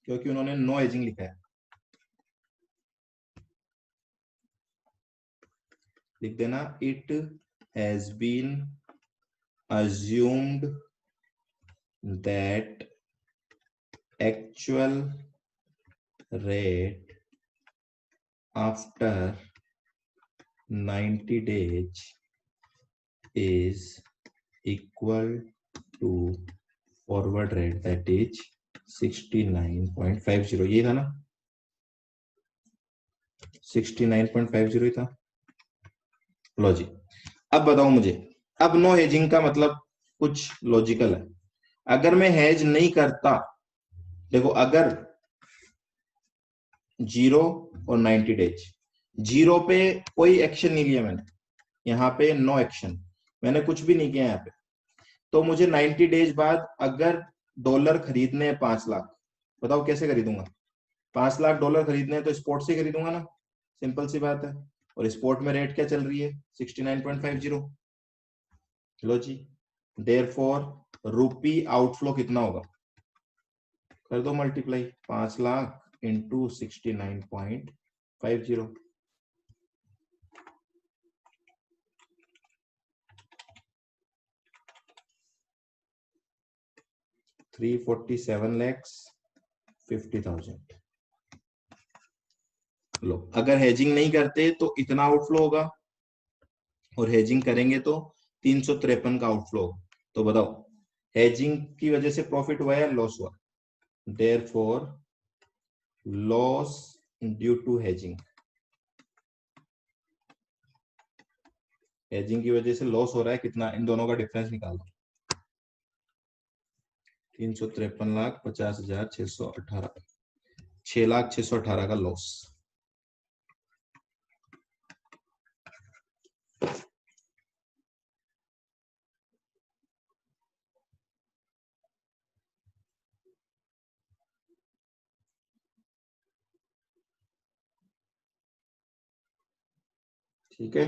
क्योंकि उन्होंने नो एजिंग लिखा है। लिख देना, it has been assumed that actual rate after 90 days is equal to forward rate, that is 69.50। ये था ना, 69.50 ही था। लो जी, अब बताओ मुझे, अब नो हेजिंग का मतलब कुछ लॉजिकल है। अगर मैं हेज नहीं करता, देखो अगर 0 और 90 डेज, 0 पे कोई एक्शन नहीं लिया मैंने, यहाँ पे नो एक्शन, मैंने कुछ भी नहीं किया यहाँ पे, तो मुझे 90 डेज बाद अगर डॉलर खरीदने हैं 5 लाख, बताओ कैसे खरीदूंगा? 5 लाख डॉलर खरीदने हैं तो स्पॉट से खरीदूंगा ना, सिंपल सी बात है। और स्पॉट में रेट क्या चल रही है? 69.50। लो जी, देयरफॉर रूपी आउटफ्लो कितना होगा? कर दो मल्टीप्लाई, 5 लाख इंटू 69.50, 347,50,000। लो, अगर हेजिंग नहीं करते तो इतना आउटफ्लो होगा, और हेजिंग करेंगे तो 353 का आउटफ्लो। तो बताओ, हेजिंग की वजह से प्रॉफिट हुआ या लॉस हुआ? Therefore loss due to hedging, hedging की वजह से लॉस हो रहा है कितना, इन दोनों का डिफरेंस निकाल दो। 353,50,618, 6,06,18 का लॉस। ठीक है,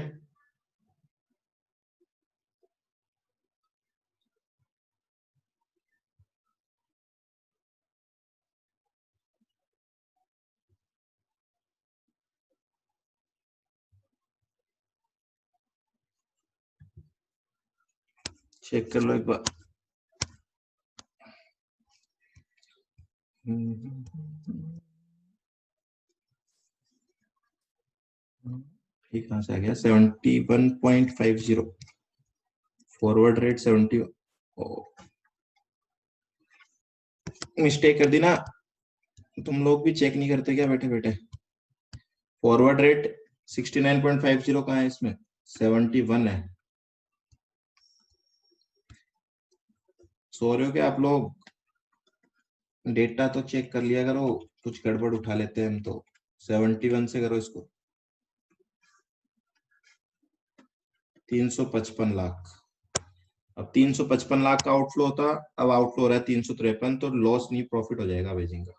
चेक कर लो एक बार। ठीक, कहां से आ गया? 71.50 फॉरवर्ड रेट 70। मिस्टेक कर दी ना, तुम लोग भी चेक नहीं करते क्या बैठे बैठे? फॉरवर्ड रेट 69.50 कहाँ है इसमें? 71 है। सो रहे हो क्या आप लोग? डेटा तो चेक कर लिया करो, कुछ गड़बड़ उठा लेते हैं हम तो। 71 से करो इसको, 355 लाख। अब 355 लाख का आउटफ्लो होता, अब आउटफ्लो हो रहा है 353, तो लॉस नहीं प्रॉफिट हो जाएगा बेजिंग का।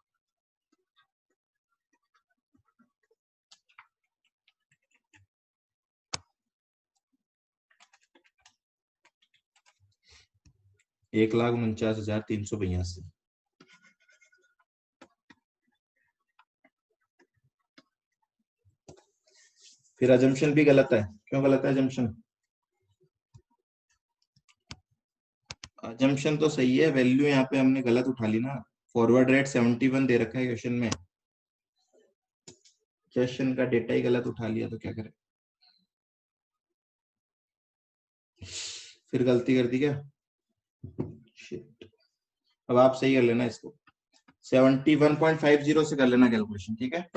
एक लाख 49,382। फिर अजम्पशन भी गलत है। क्यों गलत है अजम्पशन? अजम्पशन तो सही है, वैल्यू यहाँ पे हमने गलत उठा ली ना। फॉरवर्ड रेट 71 दे रखा है क्वेश्चन में, क्वेश्चन का डेटा ही गलत उठा लिया तो क्या करें? फिर गलती कर दी क्या? शिट। अब आप सही कर लेना इसको, 71.50 से कर लेना कैलकुलेशन, ठीक है?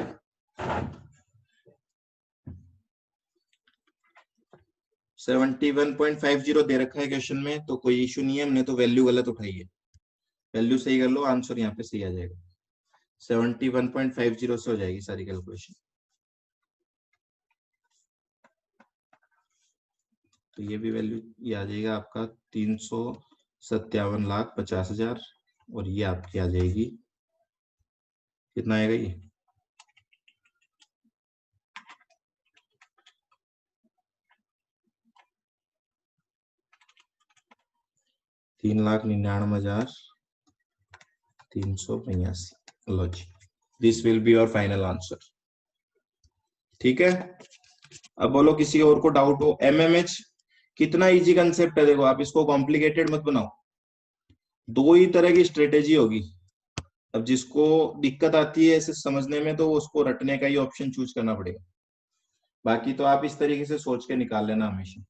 71.50 दे रखा है क्वेश्चन में, तो कोई इशू नहीं है, हमने तो वैल्यू गलत उठाई है। वैल्यू सही कर लो, आंसर यहाँ पे सही आ जाएगा। 71.50 से हो जाएगी सारी कैलकुलेशन। तो ये भी वैल्यू ये आ जाएगा आपका 357,50,000, और ये आपकी आ जाएगी, कितना आएगा ये, 3,99,382। लो जी, this will be your final answer. ठीक है, अब बोलो किसी और को डाउट हो। एमएमएच कितना इजी कंसेप्ट है, देखो आप इसको कॉम्प्लिकेटेड मत बनाओ। दो ही तरह की स्ट्रेटेजी होगी। अब जिसको दिक्कत आती है इसे समझने में, तो उसको रटने का ही ऑप्शन चूज करना पड़ेगा। बाकी तो आप इस तरीके से सोच के निकाल लेना हमेशा।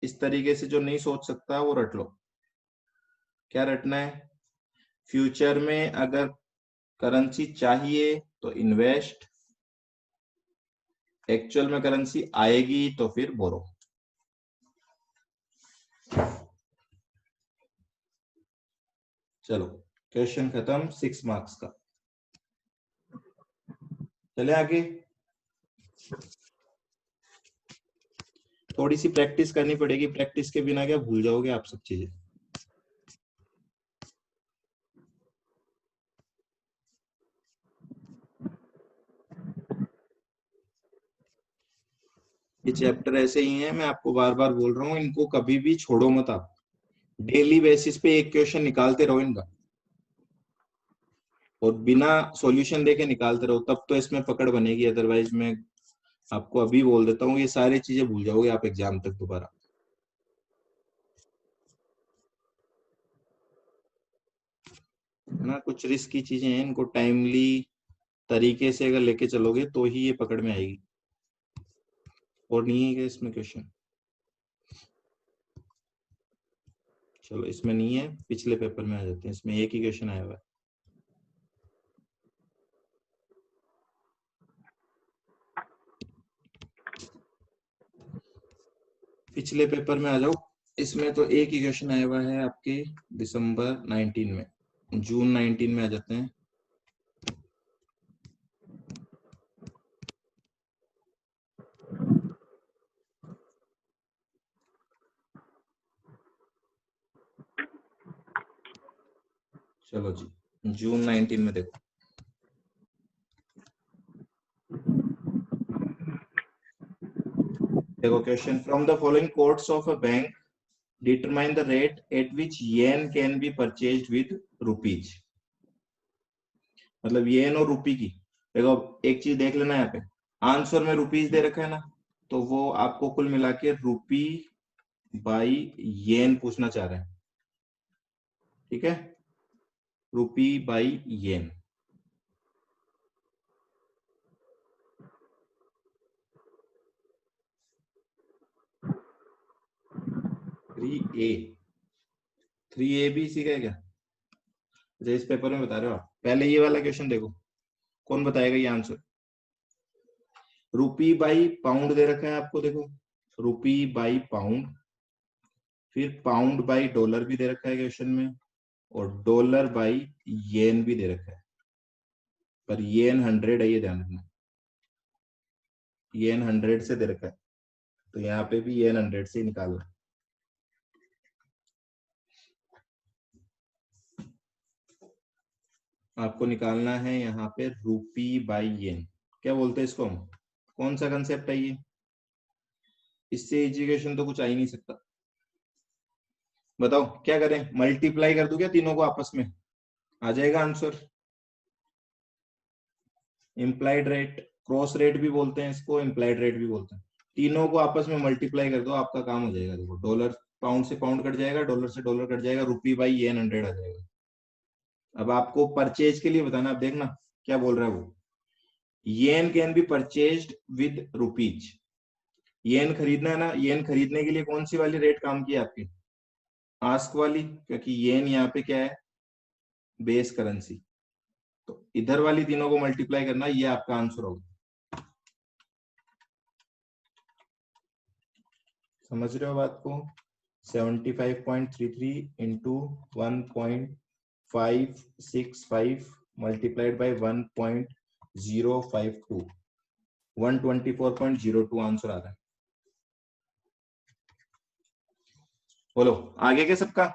इस तरीके से जो नहीं सोच सकता वो रट लो। क्या रटना है, फ्यूचर में अगर करेंसी चाहिए तो इन्वेस्ट, एक्चुअल में करेंसी आएगी तो फिर बोरो। चलो क्वेश्चन खत्म 6 मार्क्स का। चले आगे। थोड़ी सी प्रैक्टिस करनी पड़ेगी, प्रैक्टिस के बिना क्या भूल जाओगे आप सब चीजें। ये चैप्टर ऐसे ही हैं, मैं आपको बार बार बोल रहा हूँ, इनको कभी भी छोड़ो मत आप। डेली बेसिस पे एक क्वेश्चन निकालते रहो इनका, और बिना सॉल्यूशन देके निकालते रहो, तब तो इसमें पकड़ बनेगी। अदरवाइज मैं आपको अभी बोल देता हूँ, ये सारी चीजें भूल जाओगे आप एग्जाम तक दोबारा। ना कुछ रिस्क की चीजें हैं, इनको टाइमली तरीके से अगर लेके चलोगे तो ही ये पकड़ में आएगी। और नहीं है क्या इसमें क्वेश्चन? चलो इसमें नहीं है, पिछले पेपर में आ जाते हैं। इसमें एक ही क्वेश्चन आया हुआ है। पिछले पेपर में आ जाओ, इसमें तो एक ही क्वेश्चन आया हुआ है आपके दिसंबर 19 में, जून 19 में आ जाते हैं। चलो जी, जून 19 में देखो। देखो question, from the following quotes of a bank determine the rate at which yen can be purchased with rupees. मतलब येन और रुपी की, देखो एक चीज देख लेना यहाँ पे, आंसर में रुपीज दे रखा है ना, तो वो आपको कुल मिला के रुपी बाई येन पूछना चाह रहे हैं। ठीक है, रुपी बाई येन। 3A, 3A भी इसी का है क्या? अच्छा, इस पेपर में बता रहे हो आप। पहले ये वाला क्वेश्चन देखो, कौन बताएगा ये आंसर। रुपी बाई पाउंड दे रखा है आपको, देखो रुपी बाई पाउंड, फिर पाउंड बाई डॉलर भी दे रखा है क्वेश्चन में, और डॉलर बाई येन भी दे रखा है। पर येन 100 है, ये ध्यान रखना, येन 100 से दे रखा है, तो यहाँ पे भी येन 100 से निकालना। आपको निकालना है यहाँ पे रुपी बाई येन। क्या बोलते हैं इसको हम, कौन सा कंसेप्ट है ये? इससे एजुकेशन तो कुछ आ ही नहीं सकता। बताओ क्या करें, मल्टीप्लाई कर दूं क्या तीनों को आपस में, आ जाएगा answer. Implied rate, cross rate भी बोलते हैं इसको, इम्प्लाइड रेट भी बोलते हैं। तीनों को आपस में मल्टीप्लाई कर दो, आपका काम हो जाएगा। देखो डॉलर, पाउंड से पाउंड कट जाएगा, डॉलर से डॉलर कट जाएगा, रुपी बाई येन 100 आ जाएगा। अब आपको परचेज के लिए बताना, अब देखना क्या बोल रहा है वो। Yen can be purchased with rupees. Yen खरीदना है ना, येन खरीदने के लिए कौन सी वाली रेट काम की आपकी? आस्क वाली, क्योंकि येन यहाँ पे क्या है, बेस करेंसी। तो इधर वाली तीनों को मल्टीप्लाई करना, ये आपका आंसर होगा। समझ रहे हो बात को? 75.33 इंटू 1.565 मल्टीप्लाइड बाई 1.052, 124.02 आंसर आ रहा है। बोलो आगे क्या सबका?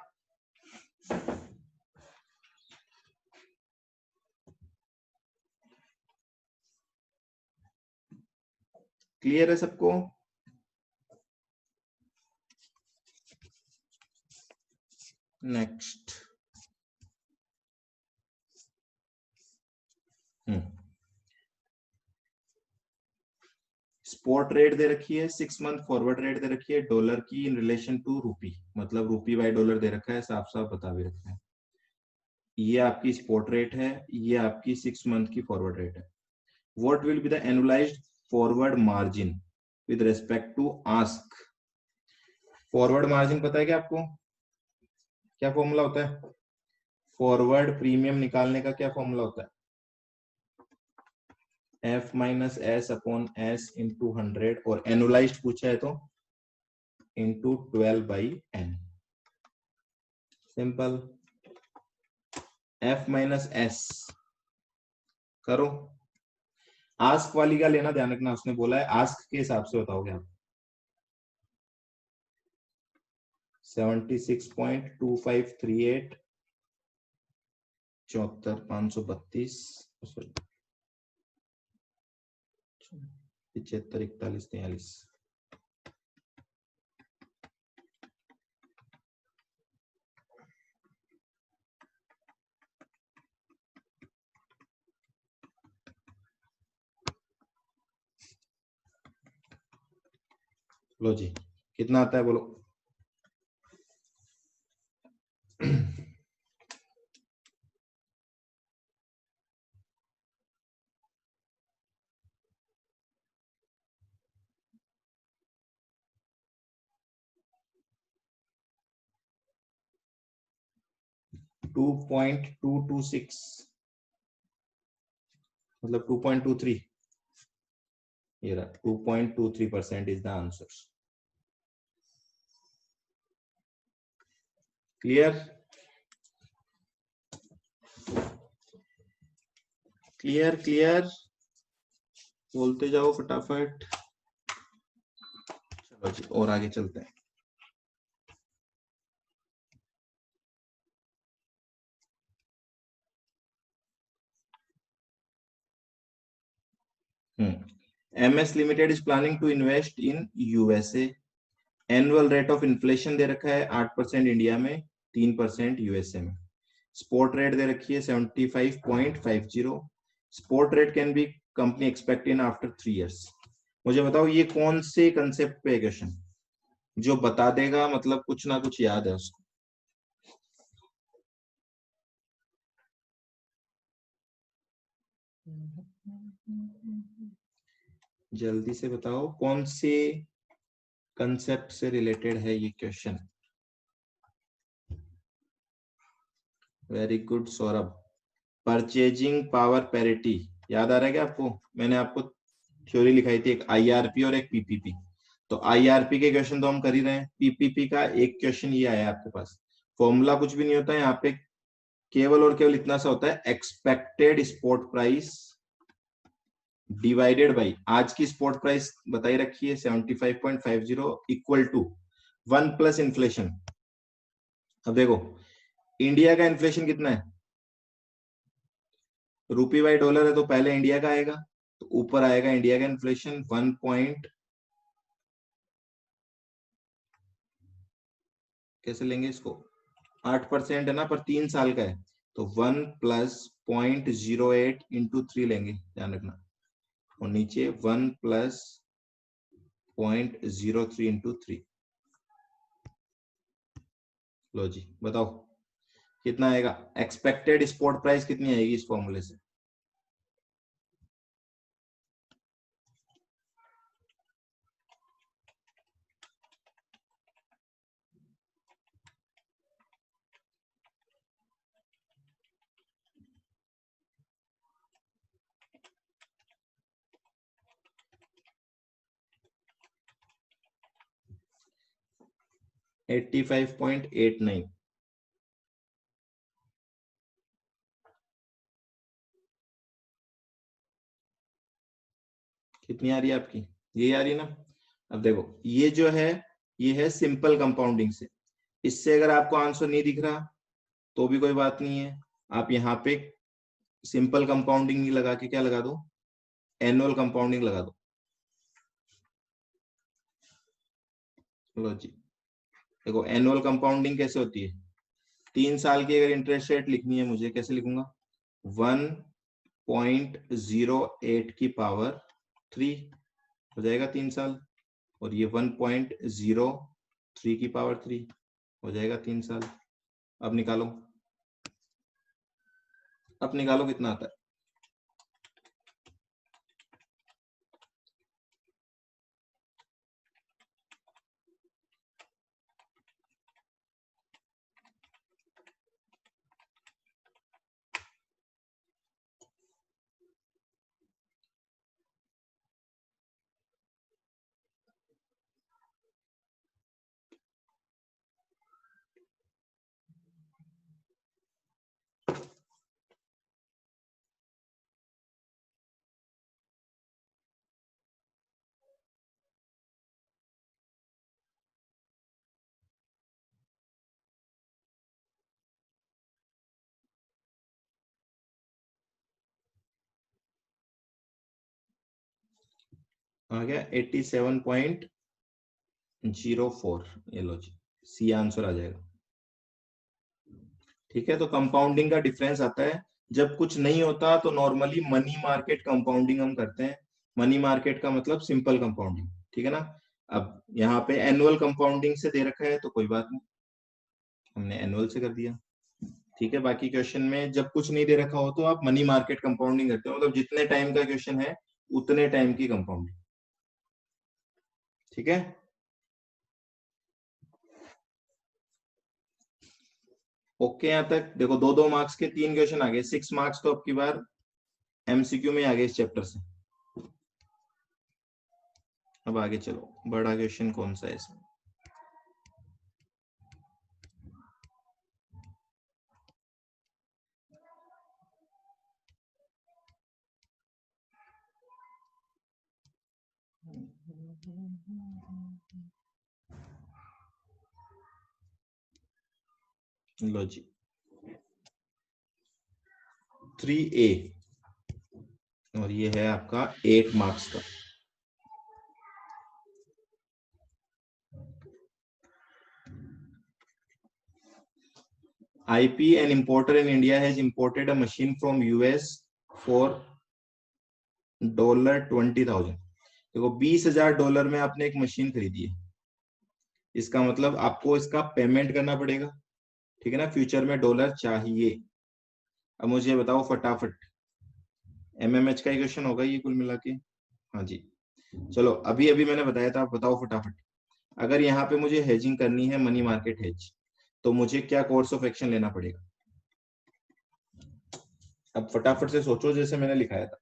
क्लियर है सबको? नेक्स्ट। स्पॉट रेट दे रखी है, 6 मंथ फॉरवर्ड रेट दे रखी है डॉलर की इन रिलेशन टू रूपी, मतलब रूपी बाय डॉलर दे रखा है, साफ साफ बता भी रखा है। ये आपकी स्पॉट रेट है, ये आपकी 6 मंथ की फॉरवर्ड रेट है। What will be the annualised forward margin with respect to ask? Forward margin पता है क्या आपको? क्या फॉर्मूला होता है? फॉरवर्ड प्रीमियम निकालने का क्या फॉर्मूला होता है? F minus S upon S into 100, और एनुअलाइज्ड पूछा है तो into 12/n। Simple. F minus S करो। आस्क वाली का लेना ध्यान रखना, उसने बोला है आस्क के हिसाब से बताओगे आप। 76.2538 74,532 75 41 43। लो जी, कितना आता है बोलो? 2.226 मतलब 2.23। ये रहा 2.23% is the answer. Clear? Clear clear, बोलते जाओ फटाफट। चलो जी और आगे चलते हैं। MS limited is planning to invest in USA। Annual rate of inflation दे रखा है 8% इंडिया में, 3% USA में। स्पॉट रेट दे रखी है 75.50। Spot rate can be company expect in after 3 years। मुझे बताओ ये कौन से कंसेप्ट पे है क्वेश्चन? जो बता देगा मतलब कुछ ना कुछ याद है उसको। जल्दी से बताओ कौन से कंसेप्ट से रिलेटेड है ये question? Very good Saurabh. Purchasing power parity याद आ रहा है क्या आपको? मैंने आपको थ्योरी लिखाई थी, एक IRP और एक PPP। तो IRP के क्वेश्चन तो हम कर ही रहे हैं, PPP का एक क्वेश्चन ये आया आपके पास। फॉर्मूला कुछ भी नहीं होता है यहाँ पे, केवल और केवल इतना सा होता है, expected spot price divided by आज की स्पॉट प्राइस बताई रखी है 75.50 इक्वल टू 1 प्लस इन्फ्लेशन। अब देखो इंडिया का इन्फ्लेशन कितना है? रूपी बाई डॉलर है तो पहले इंडिया का आएगा, तो ऊपर आएगा इंडिया का इन्फ्लेशन 1 पॉइंट, कैसे लेंगे इसको, 8% है ना, पर 3 साल का है, तो 1 प्लस 0.08 इंटू 3 लेंगे, ध्यान रखना। और नीचे 1 प्लस 0.03 इंटू 3। लो जी बताओ कितना आएगा? एक्सपेक्टेड स्पॉट प्राइस कितनी आएगी इस फॉर्मूले से? 85.89। कितनी आ रही है आपकी? ये आ रही है ना। अब देखो ये जो है ये है सिंपल कंपाउंडिंग से। इससे अगर आपको आंसर नहीं दिख रहा तो भी कोई बात नहीं है, आप यहाँ पे सिंपल कंपाउंडिंग नहीं लगा के क्या लगा दो, एनुअल कंपाउंडिंग लगा दो। लो जी, देखो एनुअल कंपाउंडिंग कैसे होती है, 3 साल की अगर इंटरेस्ट रेट लिखनी है मुझे, कैसे लिखूंगा, 1.08 की पावर 3 हो जाएगा 3 साल, और ये 1.03 की पावर 3 हो जाएगा 3 साल। अब निकालो, अब निकालो कितना आता है। आ गया 87.04, ये लो जी, सी आंसर आ जाएगा। ठीक है, तो कंपाउंडिंग का डिफरेंस आता है, जब कुछ नहीं होता तो नॉर्मली मनी मार्केट कंपाउंडिंग हम करते हैं। मनी मार्केट का मतलब सिंपल कंपाउंडिंग, ठीक है ना। अब यहाँ पे एनुअल कंपाउंडिंग से दे रखा है तो कोई बात नहीं, हमने एनुअल से कर दिया। ठीक है, बाकी क्वेश्चन में जब कुछ नहीं दे रखा हो तो आप मनी मार्केट कंपाउंडिंग करते हो, मतलब जितने टाइम का क्वेश्चन है उतने टाइम की कंपाउंडिंग। ठीक है, ओके। यहाँ तक देखो, 2-2 मार्क्स के 3 क्वेश्चन आ गए, 6 मार्क्स तो अब की बार एमसीक्यू में आ गए इस चैप्टर से। अब आगे चलो, बड़ा क्वेश्चन कौन सा है इसमें। लो जी, 3A, और ये है आपका 8 मार्क्स का। IP, an importer in India, has imported a machine from US for $20,000। देखो $20,000 में आपने एक मशीन खरीदी है, इसका मतलब आपको इसका पेमेंट करना पड़ेगा, ठीक है ना, फ्यूचर में डॉलर चाहिए। अब मुझे बताओ फटाफट, MMH का ही क्वेश्चन होगा ये कुल मिला के। हाँ जी, चलो अभी अभी मैंने बताया था, आप बताओ फटाफट। अगर यहाँ पे मुझे हेजिंग करनी है, मनी मार्केट हेज, तो मुझे क्या कोर्स ऑफ एक्शन लेना पड़ेगा। अब फटाफट से सोचो जैसे मैंने लिखाया था।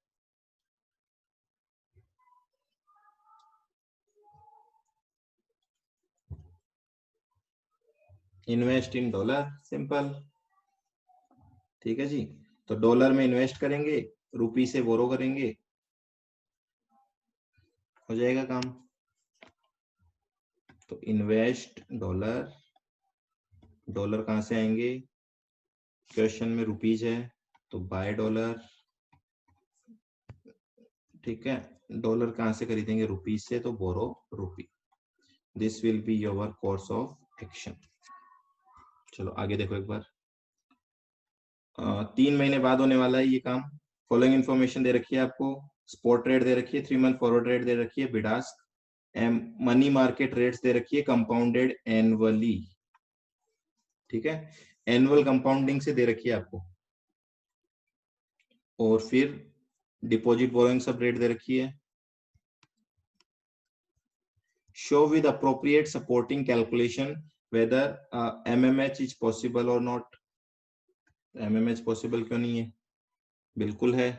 Invest in dollar, simple. ठीक है जी, तो डॉलर में इन्वेस्ट करेंगे, रुपी से बोरो करेंगे, हो जाएगा काम। तो इन्वेस्ट डॉलर, डॉलर कहां से आएंगे, क्वेश्चन में रुपीज है तो बाय डॉलर। ठीक है, डॉलर कहां से खरीदेंगे, रुपीज से, तो borrow rupee. This will be your course of action. चलो आगे देखो एक बार, 3 महीने बाद होने वाला है ये काम। फॉलोइंग इन्फॉर्मेशन दे रखी है आपको, स्पॉट रेट दे रखी है, 3 मंथ फॉरवर्ड रेट दे रखी है, बिडास्क, मनी मार्केट रेट्स दे रखी है, कंपाउंडेड एनुअली। ठीक है, एनुअल कंपाउंडिंग से दे रखी है आपको, और फिर डिपॉजिट बोरोइंग सब रेट दे रखी है। Show with appropriate supporting calculation whether MMH is possible और नॉट। MMH पॉसिबल क्यों नहीं है, बिल्कुल है।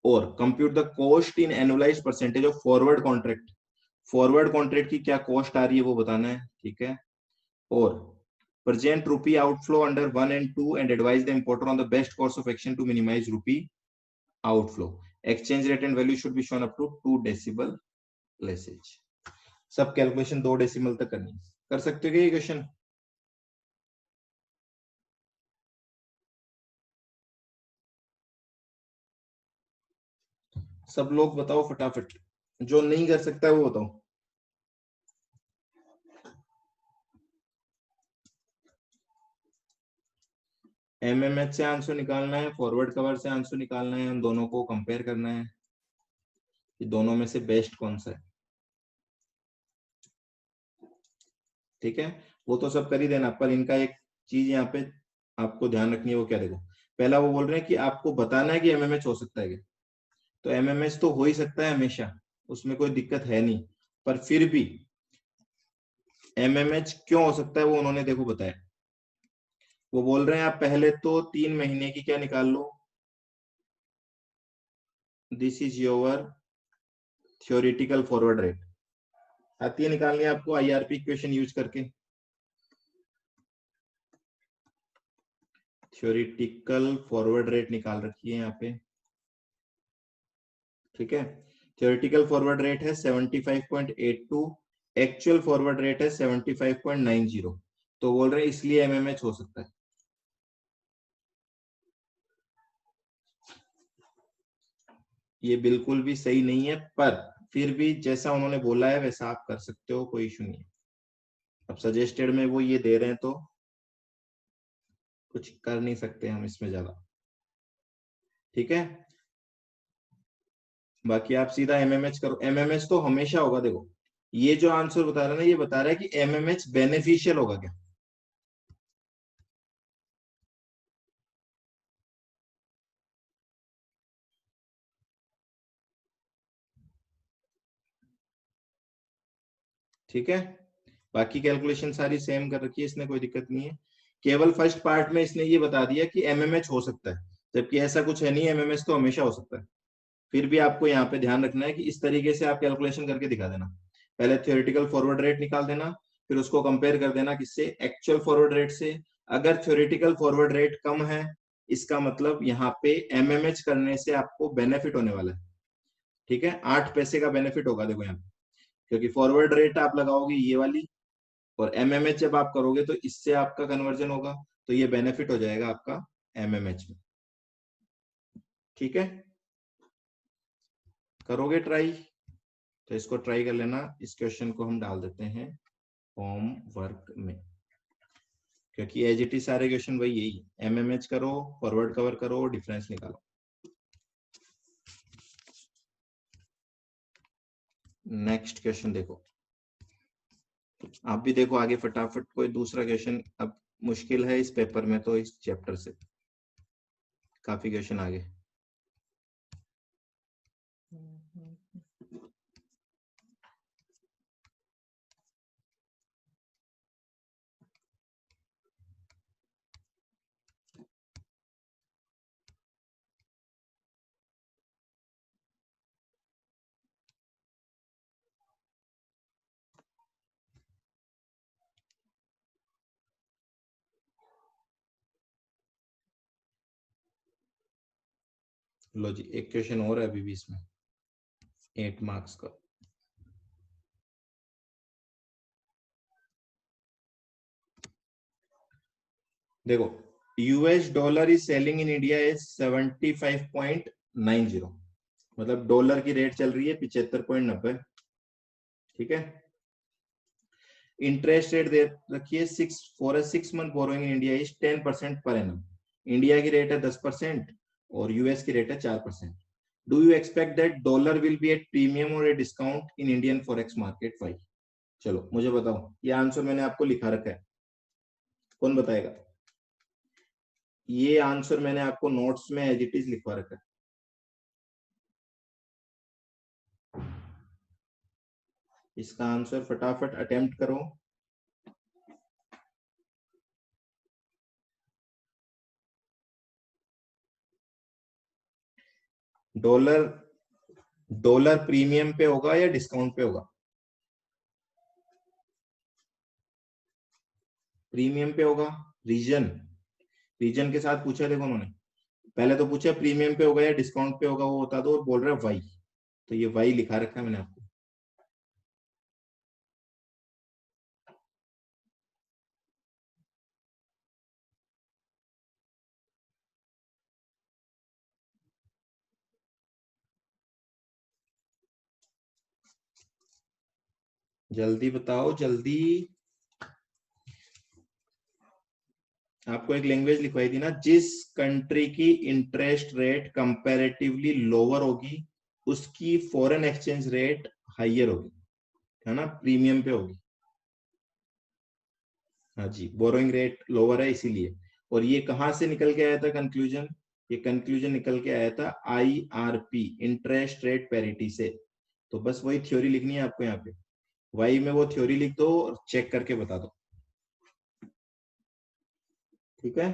और compute the cost in annualised percentage of forward contract. Forward contract की क्या कॉस्ट आ रही है वो बताना है। ठीक है, और present rupee outflow under 1 and 2 and advise the importer on the best course of action to minimize rupee outflow. Exchange rate and value should be shown up to 2 decimal places. सब calculation 2 decimal तक करनी कर सकते हो क्या ये question? सब लोग बताओ फटाफट, जो नहीं कर सकता है वो बताओ। एमएमएच से आंसर निकालना है, फॉरवर्ड कवर से आंसर निकालना है, उन दोनों को कंपेयर करना है कि दोनों में से बेस्ट कौन सा है। ठीक है, वो तो सब कर ही देना, पर इनका एक चीज यहाँ पे आपको ध्यान रखनी है। वो क्या, देखो पहला वो बोल रहे हैं कि आपको बताना है कि एमएमएच हो सकता है क्या। तो एमएमएच तो हो ही सकता है हमेशा, उसमें कोई दिक्कत है नहीं, पर फिर भी एमएमएच क्यों हो सकता है वो उन्होंने देखो बताया। वो बोल रहे हैं आप पहले तो 3 महीने की क्या निकाल लो, this is your theoretical forward rate. आती है निकालनी है आपको आईआरपी इक्वेशन यूज करके। थ्योरेटिकल फॉरवर्ड रेट निकाल रखी है यहाँ पे। ठीक है, थ्योरेटिकल फॉरवर्ड रेट है 75.82, एक्चुअल फॉरवर्ड रेट है 75.90। तो बोल रहे हैं इसलिए एमएमएच हो सकता है। ये बिल्कुल भी सही नहीं है, पर फिर भी जैसा उन्होंने बोला है वैसा आप कर सकते हो, कोई इशू नहीं है। अब सजेस्टेड में वो ये दे रहे हैं तो कुछ कर नहीं सकते हम इसमें ज्यादा। ठीक है, बाकी आप सीधा एमएमएच करो। एमएमएच तो हमेशा होगा। देखो ये जो आंसर बता रहा है ना, ये बता रहा है कि एमएमएच बेनिफिशियल होगा क्या। ठीक है, बाकी कैलकुलेशन सारी सेम कर रखी है इसने, कोई दिक्कत नहीं है। केवल फर्स्ट पार्ट में इसने ये बता दिया कि एमएमएच हो सकता है, जबकि ऐसा कुछ है नहीं, एमएमएच तो हमेशा हो सकता है। फिर भी आपको यहाँ पे ध्यान रखना है कि इस तरीके से आप कैलकुलेशन करके दिखा देना। पहले थ्योरेटिकल फॉरवर्ड रेट निकाल देना, फिर उसको कंपेयर कर देना किससे, एक्चुअल फॉरवर्ड रेट से। अगर थ्योरेटिकल फॉरवर्ड रेट कम है, इसका मतलब यहाँ पे एमएमएच करने से आपको बेनिफिट होने वाला है। ठीक है, 8 पैसे का बेनिफिट होगा देखो यहाँ पे, क्योंकि फॉरवर्ड रेट आप लगाओगे ये वाली, और एमएमएच जब आप करोगे तो इससे आपका कन्वर्जन होगा, तो ये बेनिफिट हो जाएगा आपका एमएमएच में। ठीक है, करोगे ट्राई तो इसको ट्राई कर लेना। इस क्वेश्चन को हम डाल देते हैं होम वर्क में, क्योंकि एज इट इज सारे क्वेश्चन वही यही, एमएमएच करो, फॉरवर्ड कवर करो, डिफरेंस निकालो। नेक्स्ट क्वेश्चन देखो, आप भी देखो आगे फटाफट कोई दूसरा क्वेश्चन। अब मुश्किल है इस पेपर में तो इस चैप्टर से काफी क्वेश्चन आगे। लो जी, एक क्वेश्चन और है अभी भी इसमें, 8 मार्क्स का। देखो, US dollar is selling in India is 75.90, मतलब डॉलर की रेट चल रही है 75.90। ठीक है, इंटरेस्ट रेट दे रखी है 6 for a 6 month borrowing in India is 10% per annum. India की रेट है 10% और यूएस की रेट है 4%। Do you expect that dollar will be at premium और a discount in Indian forex market? Why? चलो मुझे बताओ, ये आंसर मैंने आपको लिखा रखा है, कौन बताएगा? ये आंसर मैंने आपको नोट्स में एज इट इज लिखवा रखा है। इसका आंसर फटाफट अटेम्प्ट करो। डॉलर, डॉलर प्रीमियम पे होगा या डिस्काउंट पे होगा? प्रीमियम पे होगा, रीजन, रीजन के साथ पूछा देखो उन्होंने, पहले तो पूछा प्रीमियम पे होगा या डिस्काउंट पे होगा, वो बता दो, और बोल रहा है वाई, तो ये वाई लिखा रखा है मैंने आपको। जल्दी बताओ जल्दी। आपको एक लैंग्वेज लिखवाई थी ना, जिस कंट्री की इंटरेस्ट रेट कंपैरेटिवली लोअर होगी उसकी फॉरेन एक्सचेंज रेट हाइयर होगी, है ना, प्रीमियम पे होगी। हाँ जी, बोरोइंग रेट लोअर है इसीलिए। और ये कहां से निकल के आया था कंक्लूजन, ये कंक्लूजन निकल के आया था IRP, इंटरेस्ट रेट पैरिटी से। तो बस वही थ्योरी लिखनी है आपको यहाँ पे, वाई में वो थ्योरी लिख दो और चेक करके बता दो, ठीक है।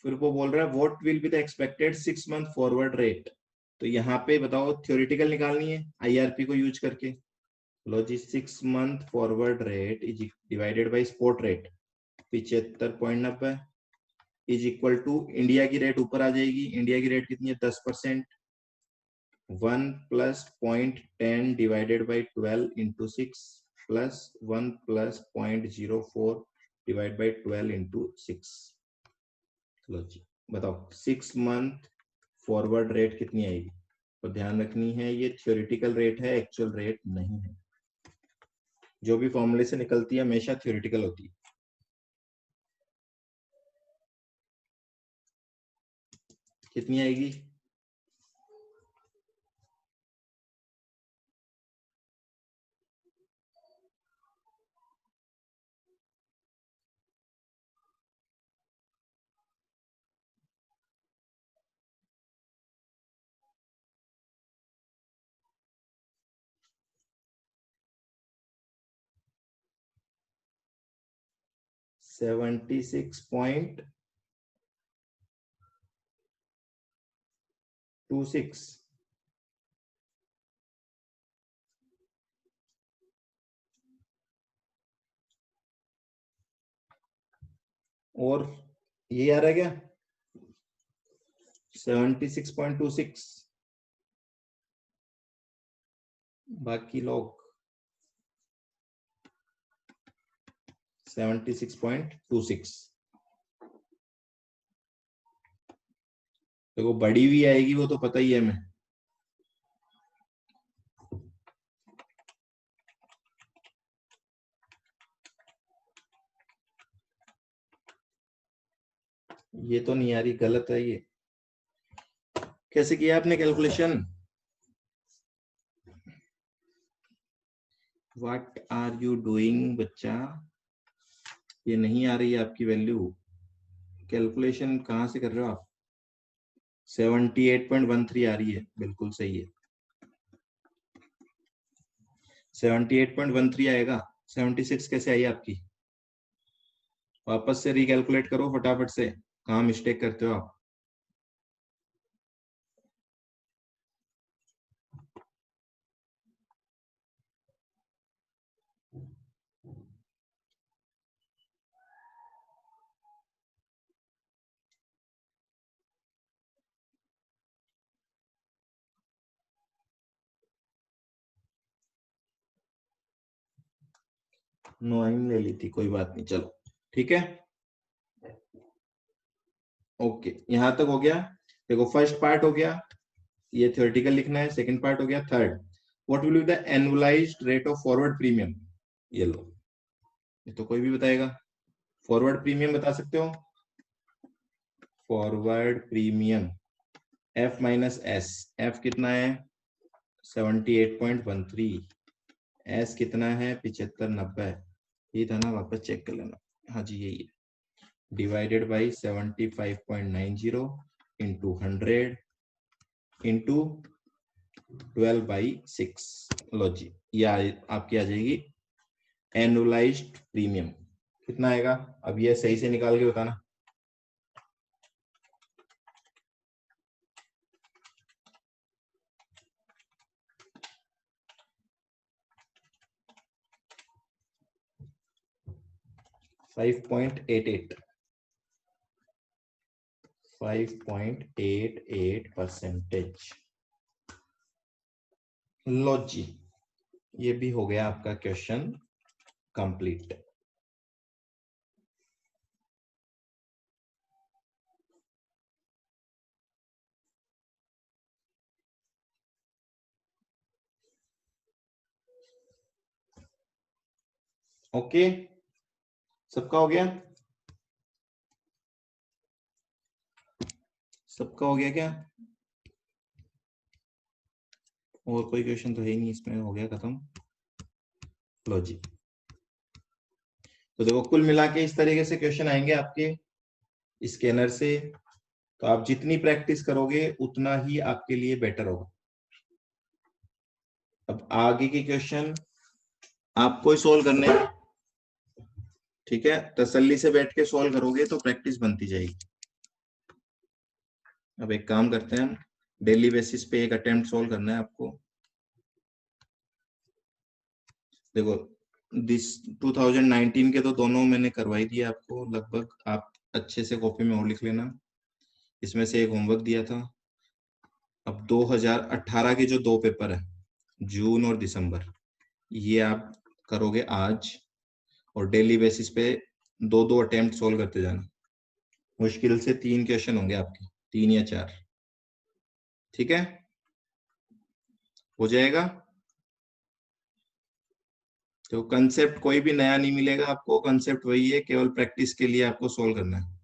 फिर वो बोल रहा है what will be the expected 6 month forward rate. तो यहाँ पे बताओ थ्योरेटिकल निकालनी है IRP को यूज करके। लो जी, 6 month forward rate is divided by spot rate 75.90 is equal to, India की रेट ऊपर आ जाएगी, इंडिया की रेट कितनी है 10%, 1 + 0.10 divided by 12 into 6 plus 1 + 0.04 divide by 12 into 6। लो जी बताओ 6 मंथ फॉरवर्ड रेट कितनी आएगी। तो ध्यान रखनी है ये थ्योरेटिकल रेट है, एक्चुअल रेट नहीं है। जो भी फॉर्मूले से निकलती है हमेशा थ्योरेटिकल होती है। कितनी आएगी, $76.26। और ये आ रहा है क्या 76.26। बाकी लोग 76.26। देखो बड़ी भी आएगी वो तो पता ही है हमें। ये तो नहीं आ रही, गलत है ये। कैसे किया आपने calculation, what are you doing बच्चा, ये नहीं आ रही है आपकी वैल्यू, कैलकुलेशन कहाँ से कर रहे हो आप। 78.13 आ रही है, बिल्कुल सही है, 78.13 आएगा। 76 कैसे आई आपकी, वापस से रिकैलकुलेट करो फटाफट से, कहाँ मिस्टेक करते हो आप। नोआइन ले ली थी, कोई बात नहीं, चलो ठीक है। ओके यहां तक हो गया। देखो फर्स्ट पार्ट हो गया, ये थ्योरेटिकल लिखना है, सेकंड पार्ट हो गया। Third, what will be the annualised rate of forward premium. ये लो, ये तो कोई भी बताएगा, फॉरवर्ड प्रीमियम बता सकते हो। Forward premium F minus S, F कितना है 78.13, एस कितना है 7590, ये था ना, वापस चेक कर लेना। हाँ जी यही है, डिवाइडेड बाई 75.90 इंटू 100 इंटू 12/6। लो जी ये आपकी आ जाएगी एनुअलाइज्ड प्रीमियम। कितना आएगा, अब ये सही से निकाल के बताना। 5.88 5.88%। लो जी, ये भी हो गया आपका क्वेश्चन कंप्लीट। ओके, सबका हो गया? सबका हो गया क्या? और कोई क्वेश्चन तो है ही नहीं इसमें, हो गया खत्म। लो जी, तो देखो कुल मिला के इस तरीके से क्वेश्चन आएंगे आपके स्कैनर से। तो आप जितनी प्रैक्टिस करोगे उतना ही आपके लिए बेटर होगा। अब आगे के क्वेश्चन आपको ही सोल्व करने हैं, ठीक है? तसल्ली से बैठ के सोल्व करोगे तो प्रैक्टिस बनती जाएगी। अब एक काम करते हैं, डेली बेसिस पे एक अटेम्प्ट सोल्व करना है आपको। देखो दिस 2019 के तो दोनों मैंने करवाई दिए आपको लगभग, आप अच्छे से कॉपी में और लिख लेना। इसमें से एक होमवर्क दिया था। अब 2018 के जो 2 पेपर है, जून और दिसंबर, ये आप करोगे आज, और डेली बेसिस पे 2-2 अटेम्प्ट सोल्व करते जाना। मुश्किल से 3 क्वेश्चन होंगे आपके, 3 या 4, ठीक है? हो जाएगा। तो कंसेप्ट कोई भी नया नहीं मिलेगा आपको, कंसेप्ट वही है, केवल प्रैक्टिस के लिए आपको सोल्व करना है,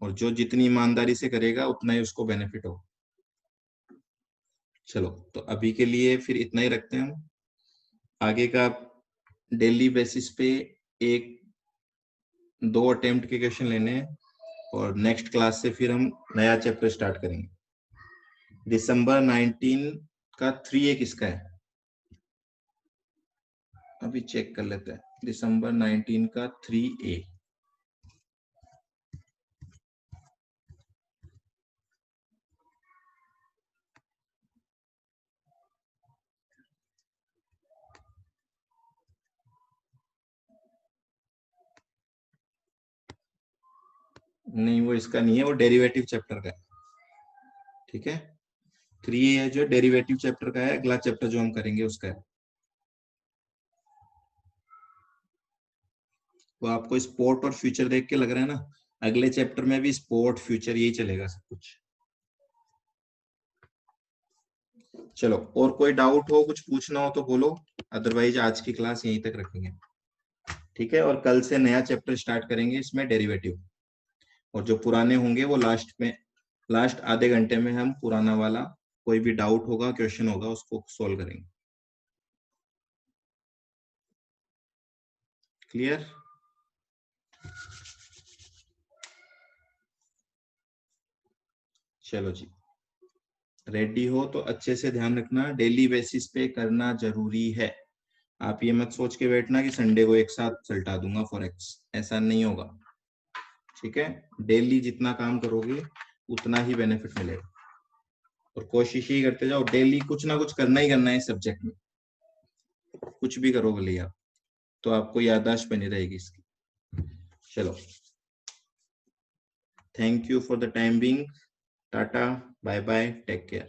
और जो जितनी ईमानदारी से करेगा उतना ही उसको बेनिफिट हो। चलो, तो अभी के लिए फिर इतना ही रखते हैं हम। आगे का डेली बेसिस पे 1-2 अटेम्प्ट के क्वेश्चन लेने हैं, और नेक्स्ट क्लास से फिर हम नया चैप्टर स्टार्ट करेंगे। दिसंबर 19 का 3A किसका है? अभी चेक कर लेते हैं। दिसंबर 19 का 3A, नहीं वो इसका नहीं है, वो डेरिवेटिव चैप्टर का है, ठीक है? 3A है जो डेरिवेटिव चैप्टर का है, अगला चैप्टर जो हम करेंगे उसका है। तो आपको स्पोर्ट और फ्यूचर देख के लग रहा है ना, अगले चैप्टर में भी स्पोर्ट फ्यूचर यही चलेगा सब कुछ। चलो, और कोई डाउट हो, कुछ पूछना हो तो बोलो, अदरवाइज आज की क्लास यहीं तक रखेंगे, ठीक है? और कल से नया चैप्टर स्टार्ट करेंगे इसमें, डेरिवेटिव। और जो पुराने होंगे वो लास्ट में, लास्ट आधे घंटे में हम पुराना वाला कोई भी डाउट होगा, क्वेश्चन होगा, उसको सोल्व करेंगे। क्लियर? चलो जी, रेडी हो तो अच्छे से ध्यान रखना, डेली बेसिस पे करना जरूरी है। आप ये मत सोच के बैठना कि संडे को एक साथ सल्टा दूंगा फॉरेक्स, ऐसा नहीं होगा, ठीक है? डेली जितना काम करोगे उतना ही बेनिफिट मिलेगा, और कोशिश ही करते जाओ, डेली कुछ ना कुछ करना ही करना है इस सब्जेक्ट में, कुछ भी करो भले आप, तो आपको याददाश्त बनी रहेगी इसकी। चलो, thank you for the time being, tata, bye bye, take care.